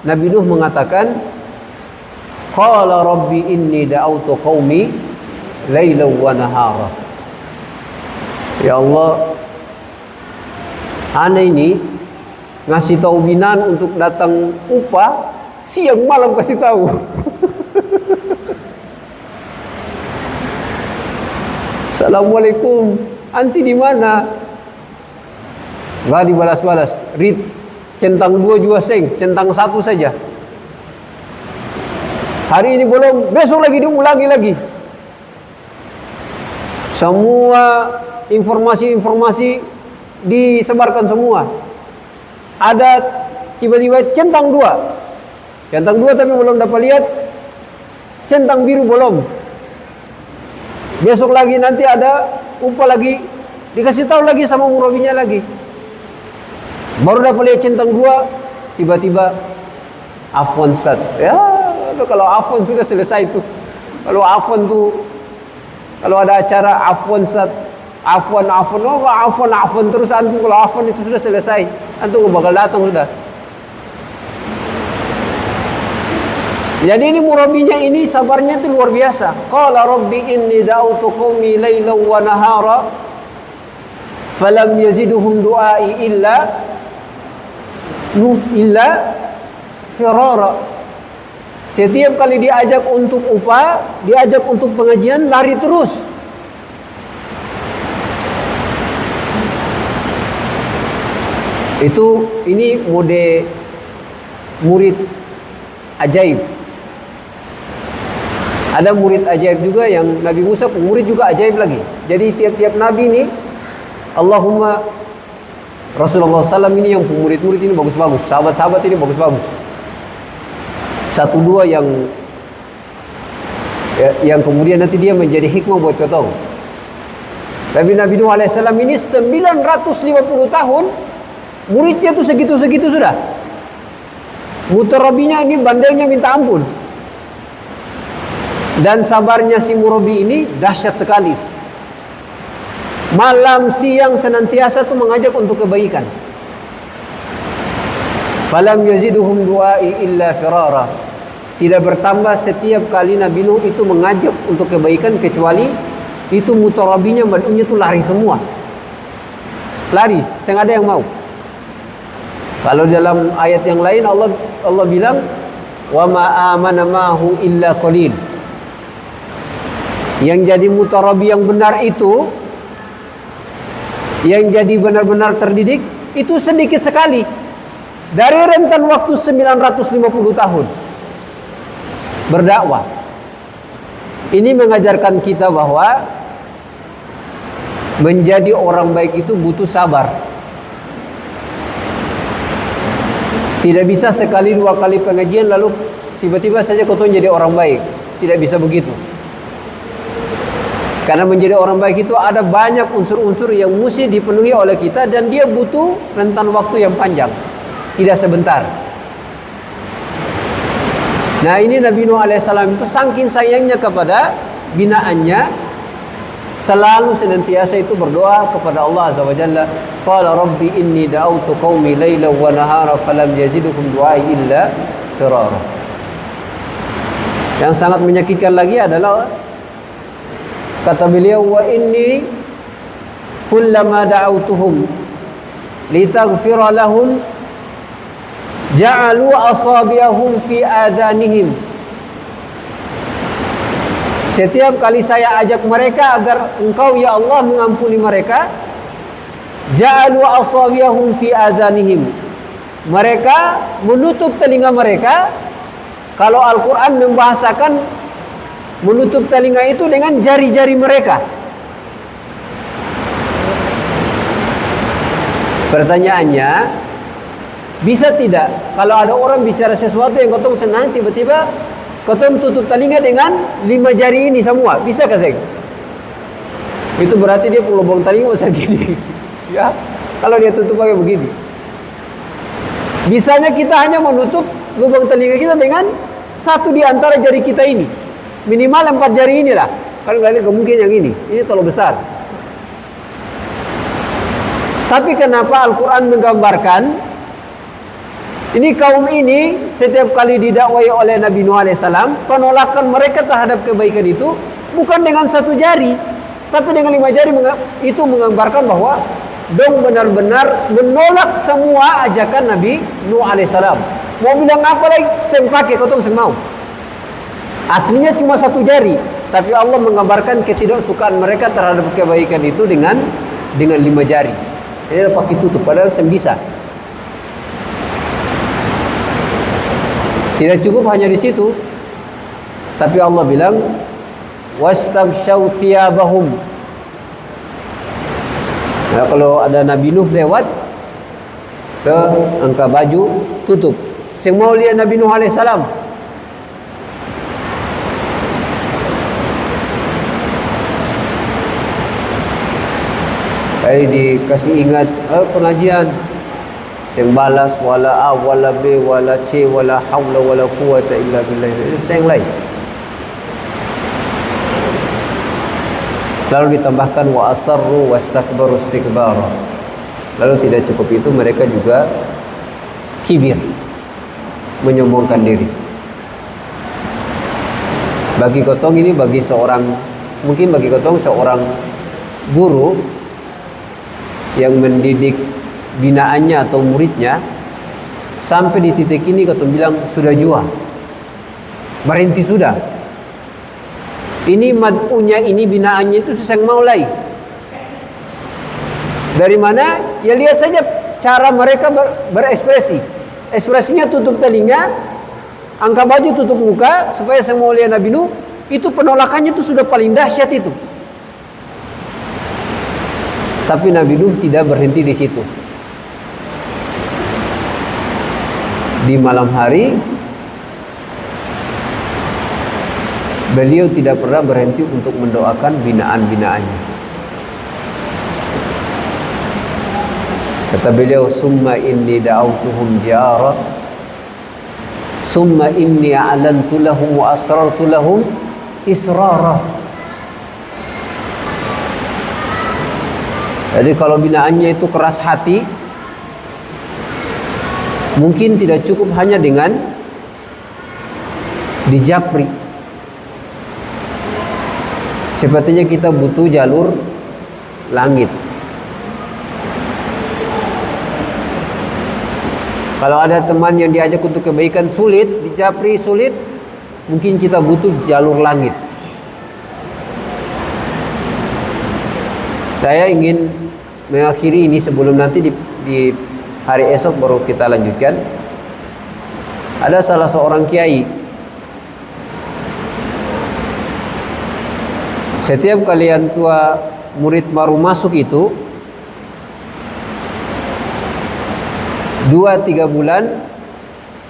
Nabi Nuh mengatakan, qala rabbi inni da'autu qaumi lailan wa nahara. Ya Allah, ana ini ngasih tahu binaan untuk datang upah, siang malam kasih tahu. Assalamualaikum, anti di mana? Enggak dibalas-balas. Read centang 2 juga seng, centang 1 saja. Hari ini belum, besok lagi diulangi lagi. Semua informasi-informasi disebarkan semua. Ada tiba-tiba centang 2 tapi belum dapat lihat. centang biru belum. Besok lagi nanti ada upah lagi, dikasih tahu lagi sama murabinya lagi. Baru dapat lihat centang 2, tiba-tiba afwan Ustaz. Ya, kalau afwan sudah selesai itu. Kalau afwan tuh, kalau ada acara afwan Ustaz, afwan, oh afwan terus antum, kalau afwan itu sudah selesai, antum bakal datang sudah. Jadi ini murabinya ini sabarnya itu luar biasa. Qala rabbi inni da'utu qaumi lailan wa nahara falam yaziduhum du'ai illa firara. Setiap kali diajak untuk upah, diajak untuk pengajian, lari terus. Ini mode murid ajaib. Ada murid ajaib juga yang Nabi Musa pun murid juga ajaib lagi. Jadi tiap-tiap Nabi ini, Allahumma Rasulullah SAW ini yang murid-murid ini bagus-bagus, sahabat-sahabat ini bagus-bagus. 1-2 yang kemudian nanti dia menjadi hikmah buat kita. Tapi Nabi Nuh AS ini 950 tahun muridnya tuh segitu-segitu sudah. Mutarabinya ini bandelnya minta ampun. Dan sabarnya si murabi ini dahsyat sekali. Malam siang senantiasa tuh mengajak untuk kebaikan. Falam yaziduhum du'ai illa firara. Tidak bertambah setiap kali Nabi Nuh itu mengajak untuk kebaikan, kecuali itu mutarabinya madunya tuh lari semua. Lari, saya ada yang mau. Kalau dalam ayat yang lain Allah bilang wa ma amana ma'hu illa qalil. Yang jadi mutarabi yang benar itu, yang jadi benar-benar terdidik itu sedikit sekali. Dari rentan waktu 950 tahun berdakwah. Ini mengajarkan kita bahwa menjadi orang baik itu butuh sabar. Tidak bisa sekali 2 kali pengajian lalu tiba-tiba saja kau jadi orang baik. Tidak bisa begitu. Karena menjadi orang baik itu ada banyak unsur-unsur yang mesti dipenuhi oleh kita, dan dia butuh rentan waktu yang panjang, tidak sebentar. Nah, ini Nabi Nuh alaihissalam itu saking sayangnya kepada binaannya, selalu senantiasa itu berdoa kepada Allah azza wa jalla. Qala rabbi inni da'awtu qaumi lailan wa nahara falam yaziduhum du'ai illa firara. Yang sangat menyakitkan lagi adalah kata beliau, wa inni kullama da'awtuhum litaghfira lahum ja'alu asabi'ahum fi adanihim. Setiap kali saya ajak mereka agar engkau ya Allah mengampuni mereka, ja'alu asabi'ahum fi adanihim. Mereka menutup telinga mereka. Kalau Al-Quran membahasakan menutup telinga itu dengan jari-jari mereka. Pertanyaannya, bisa tidak kalau ada orang bicara sesuatu yang kau senang, tiba-tiba kau tutup telinga dengan 5 jari ini semua? Bisa kah, Seng? Itu berarti dia perlu lubang telinga besar gini. Ya, kalau dia tutup pakai begini. Bisanya kita hanya menutup lubang telinga kita dengan 1 di antara jari kita ini. Minimal 4 jari inilah. Kalau nggak mungkin yang ini terlalu besar. Tapi kenapa Al-Quran menggambarkan ini kaum ini setiap kali didakwai oleh Nabi Nuh alaihissalam, penolakan mereka terhadap kebaikan itu bukan dengan 1 jari, tapi dengan 5 jari. Itu menggambarkan bahwa dong benar-benar menolak semua ajakan Nabi Nuh alaihissalam. Mau bilang apa lagi? Seng pakai, kotong seng mau. Aslinya cuma 1 jari, tapi Allah menggambarkan ketidaksukaan mereka terhadap kebaikan itu dengan 5 jari. Dia pakai tutup, padahal sem bisa. Tidak cukup hanya di situ, tapi Allah bilang wastaghshaw thiyabahum. Nah, kalau ada Nabi Nuh lewat ke angka baju tutup. Sing mau lihat Nabi Nuh alaihissalam. dikasih ingat pengajian, saya balas wala A wala B wala C wala haula wala quwata illa billah, saya yang lain. Lalu ditambahkan wa asarru wastakbaru istikbara. Lalu tidak cukup itu, mereka juga kibir, menyombongkan diri. Bagi Kotong ini, bagi seorang, mungkin bagi Kotong seorang guru yang mendidik binaannya atau muridnya, sampai di titik ini Kotong bilang sudah jua, berhenti sudah. Ini mad'unya, ini binaannya itu sesang maulai. Dari mana? Ya lihat saja cara mereka berekspresi. Ekspresinya tutup telinga, angkat baju tutup muka, supaya sang maulai Nabi Nuh. Itu penolakannya itu sudah paling dahsyat itu. Tapi Nabi Nuh tidak berhenti di situ. Di malam hari beliau tidak pernah berhenti untuk mendoakan binaan-binaannya. Kata beliau, summa inni da'autuhum jara, summa inni a'lantu lahum wa asrartu lahum israra. Jadi kalau binaannya itu keras hati, mungkin tidak cukup hanya dengan dijapri. Sepertinya kita butuh jalur langit. Kalau ada teman yang diajak untuk kebaikan sulit, dijapri sulit, mungkin kita butuh jalur langit. Saya ingin mengakhiri ini sebelum nanti di hari esok baru kita lanjutkan. Ada salah seorang kiai, setiap kalian tua murid baru masuk itu 2-3 bulan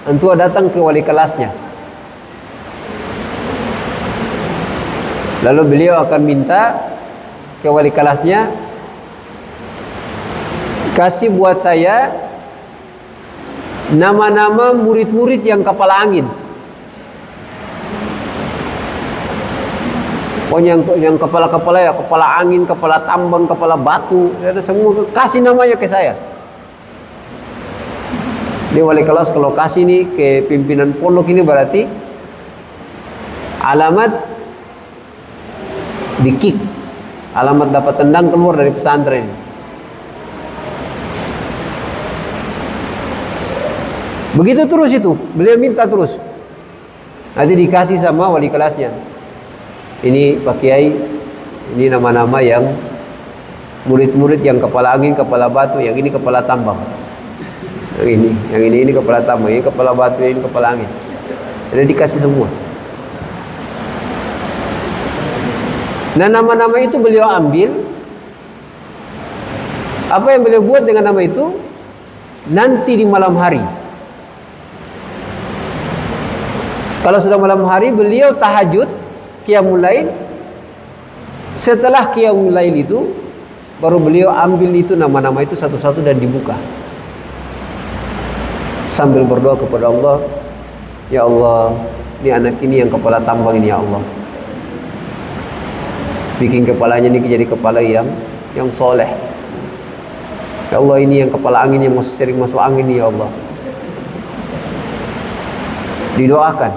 antua datang ke wali kelasnya. Lalu beliau akan minta ke wali kelasnya, kasih buat saya nama-nama murid-murid yang kepala angin. Pokoknya yang kepala-kepala ya, kepala angin, kepala tambang, kepala batu, semua kasih namanya ke saya. Ini wali kelas kalau kasih nih ke pimpinan pondok ini berarti alamat di-kick, alamat dapat tendang keluar dari pesantren. Begitu terus itu, beliau minta terus. Nanti dikasih sama wali kelasnya. Ini Pak Kiai, ini nama-nama yang murid-murid yang kepala angin, kepala batu, yang ini kepala tambang. Yang ini kepala tambang, ini kepala batu, ini kepala angin. Jadi dikasih semua. Nah, nama-nama itu beliau ambil. Apa yang beliau buat dengan nama itu? Nanti di malam hari. Kalau sudah malam hari, beliau tahajud, Qiyamul Lail. Setelah Qiyamul Lail itu baru beliau ambil itu nama-nama itu satu-satu dan dibuka sambil berdoa kepada Allah, ya Allah, ini anak ini yang kepala tambang ini, ya Allah, bikin kepalanya ini jadi kepala yang soleh. Ya Allah, ini yang kepala angin yang sering masuk angin ini, ya Allah. Didoakan.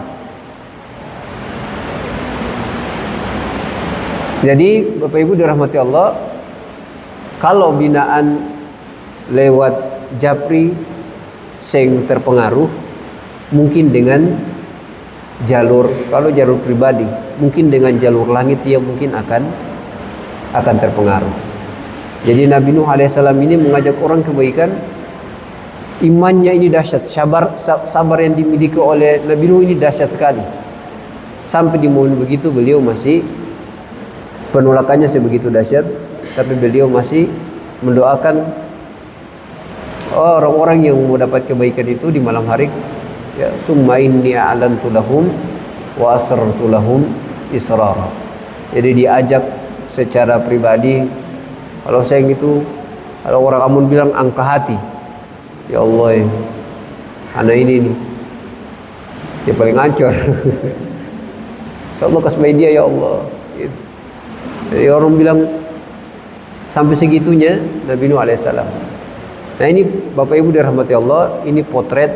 Jadi Bapak Ibu dirahmati Allah, kalau binaan lewat japri sing terpengaruh, mungkin dengan jalur, kalau jalur pribadi, mungkin dengan jalur langit dia mungkin akan terpengaruh. Jadi Nabi Nuh alaihissalam ini mengajak orang kebaikan, imannya ini dahsyat, sabar yang dimiliki oleh Nabi Nuh ini dahsyat sekali. Sampai di momen begitu beliau masih, penolakannya sebegitu dahsyat, tapi beliau masih mendoakan orang-orang yang mau dapat kebaikan itu di malam hari. Ya, summa inni a'lantu lahum wa asrartu lahum israra. Jadi diajak secara pribadi Kalau sayang itu, kalau orang Ambon bilang angka hati. Ya Allah, anak ini nih, dia paling ancur. Ya Allah kasih dia ya Allah. Jadi orang bilang sampai segitunya Nabi Nuh alaihissalam. Nah ini Bapak Ibu dirahmati Allah, ini potret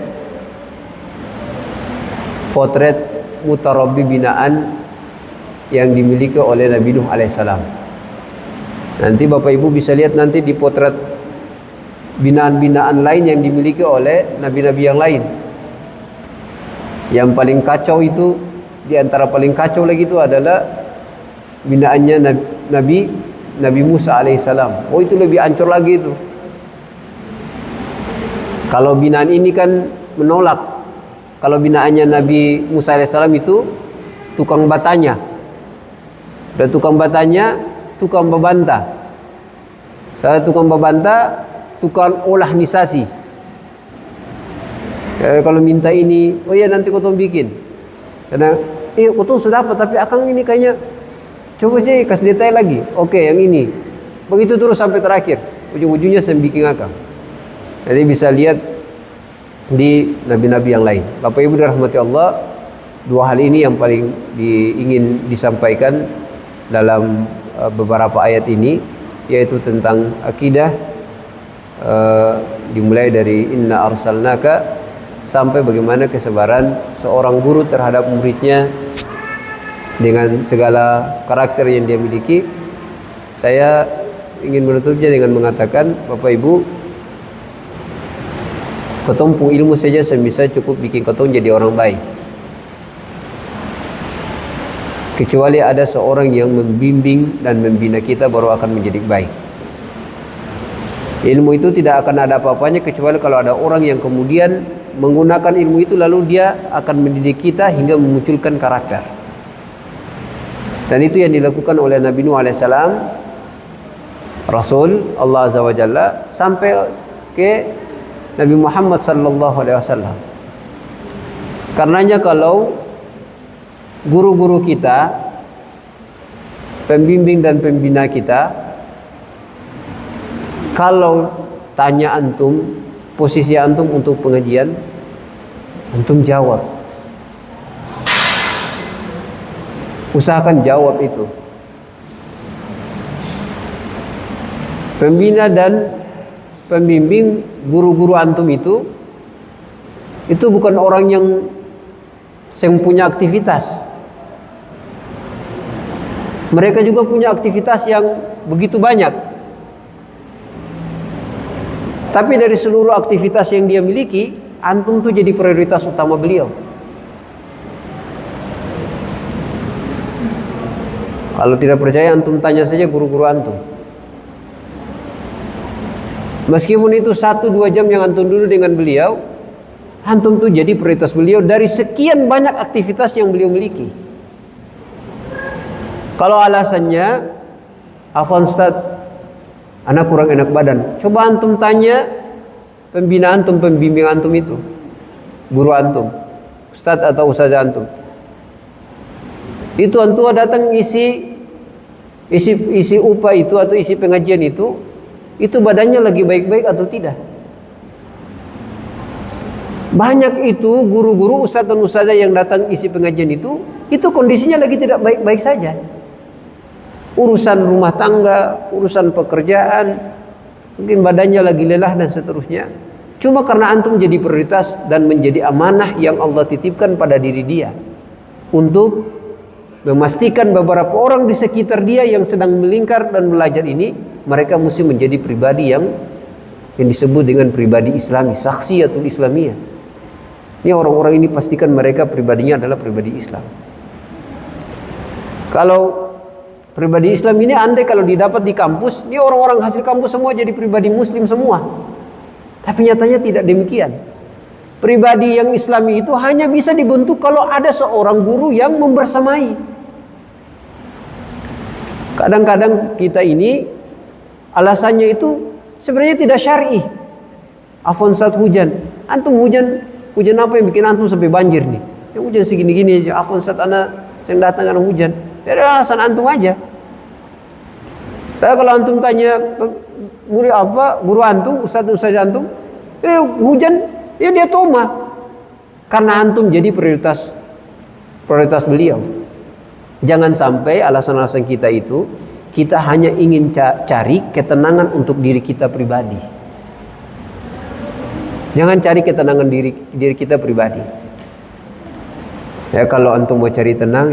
mutarabbi binaan yang dimiliki oleh Nabi Nuh alaihissalam. Nanti Bapak Ibu bisa lihat nanti di potret binaan-binaan lain yang dimiliki oleh nabi-nabi yang lain. Yang paling kacau itu, di antara paling kacau lagi itu adalah binaannya Nabi Musa alaihissalam. Oh itu lebih hancur lagi itu. Kalau binaan ini kan menolak. Kalau binaannya Nabi Musa alaihissalam itu tukang batanya. Dan tukang batanya tukang membantah. Saya tukang membantah, tukang olah nisasi. Kalau minta ini, oh iya nanti kotong bikin. Karena kotong sudah apa, tapi akang ini kayaknya coba sih kasih detail lagi. Oke, yang ini. Begitu terus sampai terakhir. Ujung-ujungnya saya bikin akang. Jadi bisa lihat di nabi-nabi yang lain. Bapak Ibu dirahmati Allah, dua hal ini yang paling ingin disampaikan dalam beberapa ayat ini, yaitu tentang akidah, dimulai dari inna arsalnaka sampai bagaimana kesabaran seorang guru terhadap muridnya dengan segala karakter yang dia miliki. Saya ingin menutupnya dengan mengatakan, Bapak Ibu, kotong pun ilmu saja bisa cukup bikin kotong jadi orang baik. Kecuali ada seorang yang membimbing dan membina kita, baru akan menjadi baik. Ilmu itu tidak akan ada apa-apanya kecuali kalau ada orang yang kemudian menggunakan ilmu itu, lalu dia akan mendidik kita hingga memunculkan karakter. Dan itu yang dilakukan oleh Nabi Nuh alaihissalam, Rasul Allah Azza wa Jalla, sampai ke Nabi Muhammad sallallahu alaihi wasallam. Karenanya kalau guru-guru kita, pembimbing dan pembina kita, kalau tanya antum, posisi antum untuk pengajian, antum jawab. Usahakan jawab itu. Pembina dan pembimbing, guru-guru antum itu bukan orang yang punya aktivitas. Mereka juga punya aktivitas yang begitu banyak. Tapi dari seluruh aktivitas yang dia miliki, antum tuh jadi prioritas utama beliau. Kalau tidak percaya, antum tanya saja guru-guru antum. Meskipun itu 1-2 jam yang antum dulu dengan beliau, antum tuh jadi prioritas beliau dari sekian banyak aktivitas yang beliau miliki. Kalau alasannya, Afwan Ustaz, anak kurang enak badan, coba antum tanya pembina antum, pembimbing antum itu, guru antum, Ustaz atau ustazah antum. Itu antum datang isi upah itu atau isi pengajian itu badannya lagi baik-baik atau tidak? Banyak itu guru-guru, ustaz dan ustazah yang datang isi pengajian itu kondisinya lagi tidak baik-baik saja. Urusan rumah tangga, urusan pekerjaan, mungkin badannya lagi lelah dan seterusnya. Cuma karena antum jadi prioritas dan menjadi amanah yang Allah titipkan pada diri dia untuk memastikan beberapa orang di sekitar dia yang sedang melingkar dan belajar ini, mereka mesti menjadi pribadi yang disebut dengan pribadi Islami, saksiyatul Islamiyah. Ini orang-orang ini pastikan mereka pribadinya adalah pribadi Islam. Kalau pribadi Islam ini andai kalau didapat di kampus, ini orang-orang hasil kampus semua jadi pribadi Muslim semua. Tapi nyatanya tidak demikian. Pribadi yang Islami itu hanya bisa dibentuk kalau ada seorang guru yang membersamai. Kadang-kadang kita ini alasannya itu sebenarnya tidak syar'i. Afwan saat hujan, antum hujan apa yang bikin antum sampai banjir nih? Ya hujan segini-gini aja. Afwan saat anak yang datang karena hujan. Dari alasan antum aja. Tapi kalau antum tanya murid apa, guru antum, ustaz antum, hujan, ya dia toma. Karena antum jadi prioritas beliau. Jangan sampai alasan-alasan kita itu, kita hanya ingin cari ketenangan untuk diri kita pribadi. Jangan cari ketenangan diri kita pribadi. Ya kalau antum mau cari tenang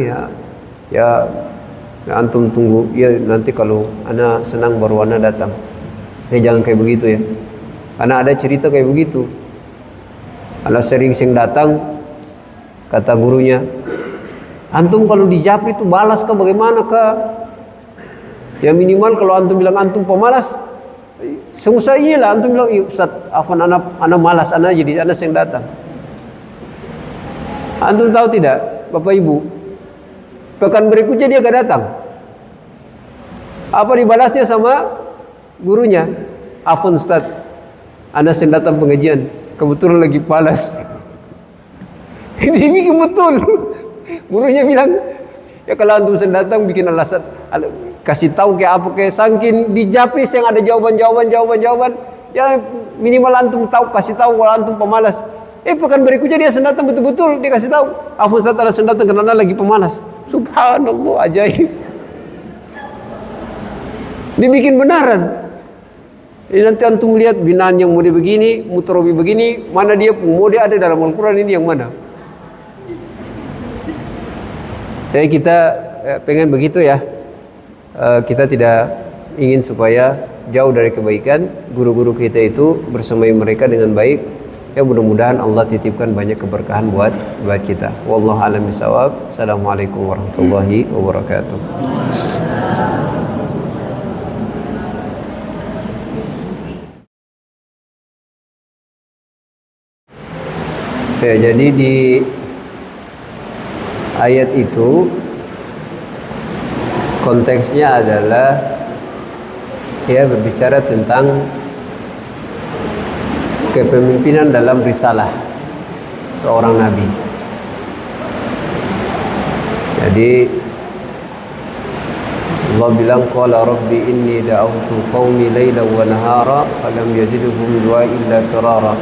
ya antum tunggu ya, nanti kalau ana senang baru ana datang. Jangan kayak begitu ya. Karena ada cerita kayak begitu. Ana sering datang, kata gurunya, antum kalau di japri itu balas kah bagaimana kah? Ya minimal kalau antum bilang antum pemalas, sungguh inilah antum bilang, Ustaz, afwan ana malas, ana sering datang. Antum tahu tidak, Bapak Ibu, pekan berikutnya dia gak datang. Apa dibalasnya sama gurunya? Afwan Ustaz, ana sering datang pengajian, kebetulan lagi palas. Ini bikin betul. Gurunya bilang, ya kalau antum sering datang bikin alasan, kasih tahu kayak apa kayak sangkin di japris yang ada jawaban. Ya minimal antum tahu, kasih tahu kalau antum pemalas. Pekan berikutnya dia sendatang betul-betul dia kasih tahu. Afwan Ustaz, ada sendatang karena lagi pemalas. Subhanallah, ajaib. Dibikin benaran. Ini nanti antum lihat binaan yang mode begini, mutarobi begini, mana dia mode ada dalam Al-Quran ini yang mana? Jadi kita pengen begitu ya. Kita tidak ingin supaya jauh dari kebaikan. Guru-guru kita itu bersamai mereka dengan baik. Ya mudah-mudahan Allah titipkan banyak keberkahan buat kita. Wallahu a'lam bishawab. Assalamualaikum warahmatullahi wabarakatuh. Ya, jadi di ayat itu konteksnya adalah ya berbicara tentang kepemimpinan dalam risalah seorang nabi. Jadi Allah bilang, qala rabbi inni da'awtu qaumi laylan wa nahara falam yazidhum du'a illa firara.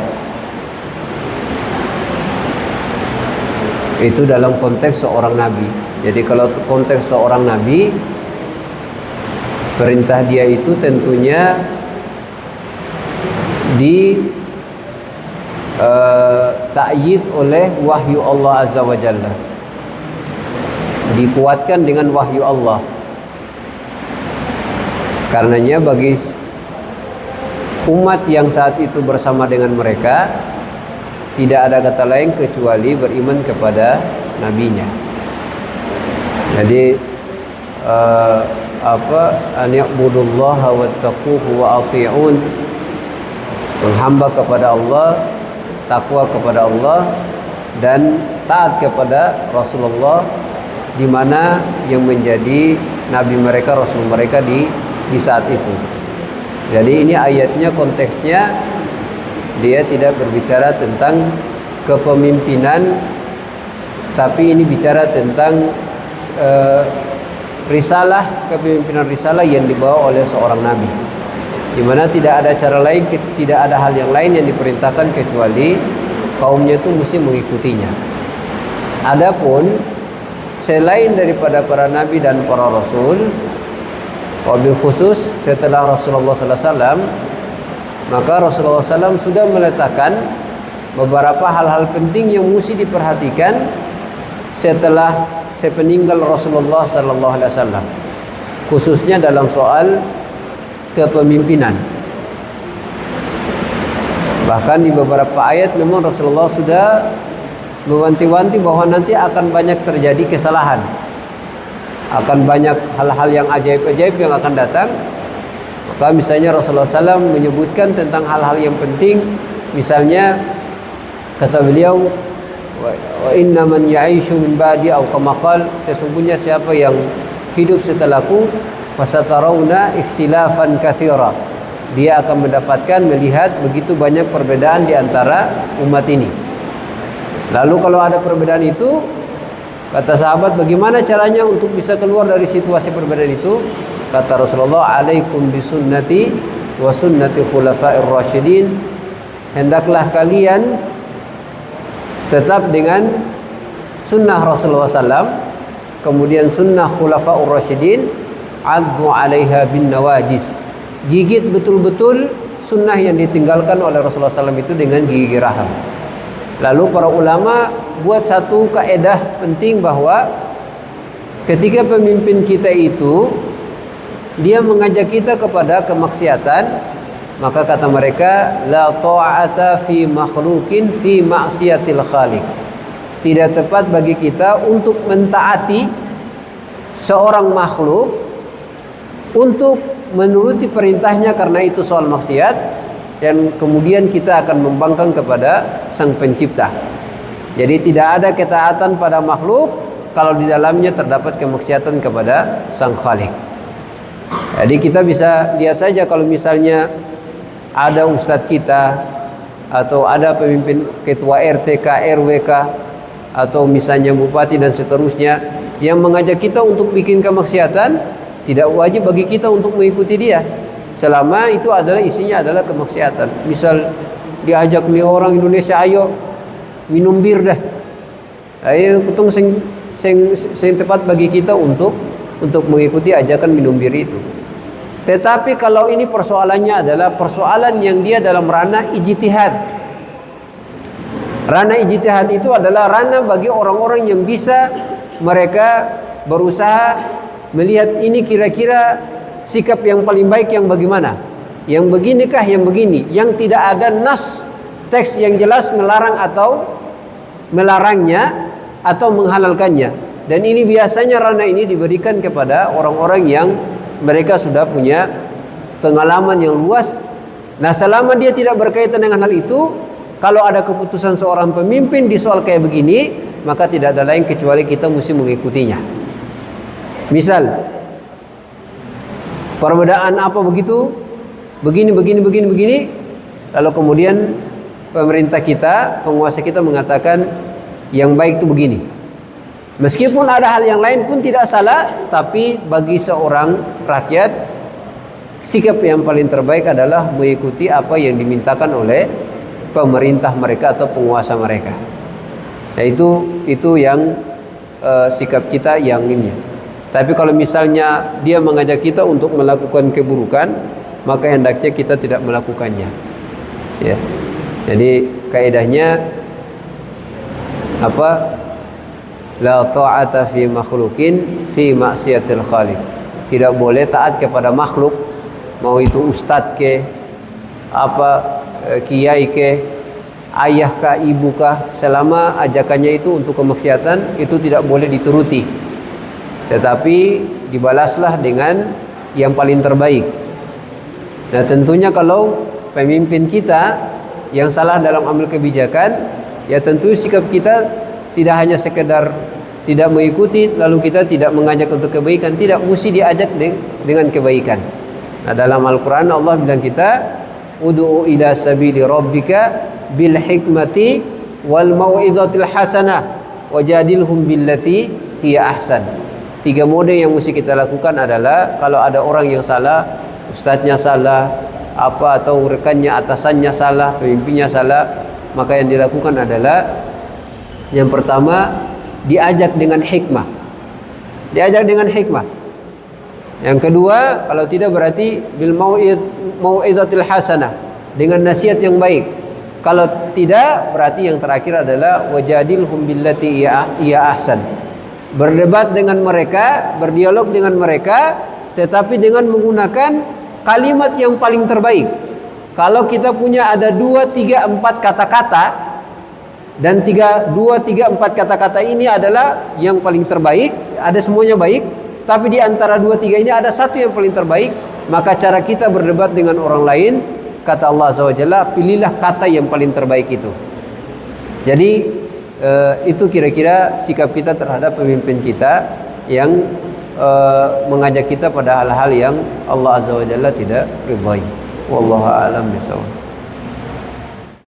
Itu dalam konteks seorang nabi. Jadi kalau konteks seorang nabi, perintah dia itu tentunya di ta'yid oleh wahyu Allah Azza wa Jalla, dikuatkan dengan wahyu Allah. Karenanya bagi umat yang saat itu bersama dengan mereka, tidak ada kata lain kecuali beriman kepada nabinya. Jadi an ya'budullaha wattaquhu wa ati'un, menghamba kepada Allah, takwa kepada Allah, dan taat kepada Rasulullah, di mana yang menjadi nabi mereka, rasul mereka di saat itu. Jadi ini ayatnya konteksnya dia tidak berbicara tentang kepemimpinan, tapi ini bicara tentang risalah, kepemimpinan risalah yang dibawa oleh seorang nabi, di mana tidak ada cara lain, tidak ada hal yang lain yang diperintahkan kecuali kaumnya itu mesti mengikutinya. Adapun selain daripada para nabi dan para rasul, wabil khusus setelah Rasulullah SAW, maka Rasulullah SAW sudah meletakkan beberapa hal-hal penting yang mesti diperhatikan setelah sepeninggal Rasulullah SAW, khususnya dalam soal kepemimpinan. Bahkan di beberapa ayat memang Rasulullah sudah mewanti-wanti bahwa nanti akan banyak terjadi kesalahan, akan banyak hal-hal yang ajaib-ajaib yang akan datang. Maka misalnya Rasulullah SAW menyebutkan tentang hal-hal yang penting. Misalnya kata beliau, wa inna man ya'ishu min ba'di aw kama qala, sesungguhnya siapa yang hidup setelahku fasatarawna ikhtilafan katsira, dia akan mendapatkan, melihat begitu banyak perbedaan di antara umat ini. Lalu kalau ada perbedaan itu, kata sahabat, bagaimana caranya untuk bisa keluar dari situasi perbedaan itu? Kata Rasulullah, alaikum bisunnati wa sunnati khulafa'ir rasyidin. Hendaklah kalian tetap dengan sunnah Rasulullah SAW, kemudian sunnah khulafa'ur rasyidin, addu 'alaiha bin nawajis. Gigit betul-betul sunnah yang ditinggalkan oleh Rasulullah SAW itu dengan gigi geraham. Lalu para ulama buat satu kaedah penting bahwa ketika pemimpin kita itu dia mengajak kita kepada kemaksiatan, maka kata mereka, la ta'ata fi makhluqin fi ma'siyatil khaliq. Tidak tepat bagi kita untuk mentaati seorang makhluk untuk menuruti perintahnya karena itu soal maksiat, dan kemudian kita akan membangkang kepada Sang Pencipta. Jadi tidak ada ketaatan pada makhluk kalau di dalamnya terdapat kemaksiatan kepada Sang Khaliq. Jadi kita bisa lihat saja kalau misalnya ada ustadz kita atau ada pemimpin ketua RT, RWK atau misalnya bupati dan seterusnya yang mengajak kita untuk bikin kemaksiatan, tidak wajib bagi kita untuk mengikuti dia selama itu adalah isinya adalah kemaksiatan. Misal diajak nih orang Indonesia, ayo minum bir dah, ayo ketemu sing tepat bagi kita untuk mengikuti ajakan minum bir itu. Tetapi kalau ini persoalannya adalah persoalan yang dia dalam ranah ijtihad. Ranah ijtihad itu adalah ranah bagi orang-orang yang bisa mereka berusaha melihat ini kira-kira sikap yang paling baik yang bagaimana. Yang beginikah yang begini, yang tidak ada nas teks yang jelas melarang atau melarangnya atau menghalalkannya. Dan ini biasanya ranah ini diberikan kepada orang-orang yang mereka sudah punya pengalaman yang luas. Nah, selama dia tidak berkaitan dengan hal itu, kalau ada keputusan seorang pemimpin di soal kayak begini, maka tidak ada lain kecuali kita mesti mengikutinya. Misal perbedaan apa begitu, begini, lalu kemudian pemerintah kita, penguasa kita mengatakan yang baik itu begini. Meskipun ada hal yang lain pun tidak salah, tapi bagi seorang rakyat, sikap yang paling terbaik adalah mengikuti apa yang dimintakan oleh pemerintah mereka atau penguasa mereka. Nah, itu yang sikap kita yang ini. Tapi kalau misalnya dia mengajak kita untuk melakukan keburukan, maka hendaknya kita tidak melakukannya. Ya. Jadi kaidahnya apa? La ta'ata fi makhluqin fi maksiatil khaliq. Tidak boleh taat kepada makhluk, mau itu ustadz ke, kiai ke, ayah kah, ibu kah, selama ajakannya itu untuk kemaksiatan, itu tidak boleh dituruti. Tetapi dibalaslah dengan yang paling terbaik. Nah, tentunya kalau pemimpin kita yang salah dalam ambil kebijakan, ya tentu sikap kita tidak hanya sekedar tidak mengikuti lalu kita tidak mengajak untuk kebaikan, tidak, mesti diajak dengan kebaikan. Nah, dalam Al-Quran Allah bilang kita ud'u ila sabili rabbika bil hikmati wal mau'izatil hasanah wajadilhum billati hiya ahsan. 3 mode yang mesti kita lakukan adalah kalau ada orang yang salah, ustadznya salah, atau rekannya, atasannya salah, pemimpinnya salah, maka yang dilakukan adalah yang pertama, diajak dengan hikmah. Diajak dengan hikmah. Yang kedua, kalau tidak berarti bil mau'izatil hasanah, dengan nasihat yang baik. Kalau tidak, berarti yang terakhir adalah wajadilhum billati iya ahsan. Berdebat dengan mereka, berdialog dengan mereka, tetapi dengan menggunakan kalimat yang paling terbaik. Kalau kita punya ada 2, 3, 4 kata-kata, dan 2, 3, 4 kata-kata ini adalah yang paling terbaik, ada semuanya baik, tapi di antara 2, 3 ini ada satu yang paling terbaik, maka cara kita berdebat dengan orang lain, kata Allah Azza wa Jalla, pilihlah kata yang paling terbaik itu. Jadi itu kira-kira sikap kita terhadap pemimpin kita yang mengajak kita pada hal-hal yang Allah Azza wa Jalla tidak ridhai. Wallahu a'lam bishawab.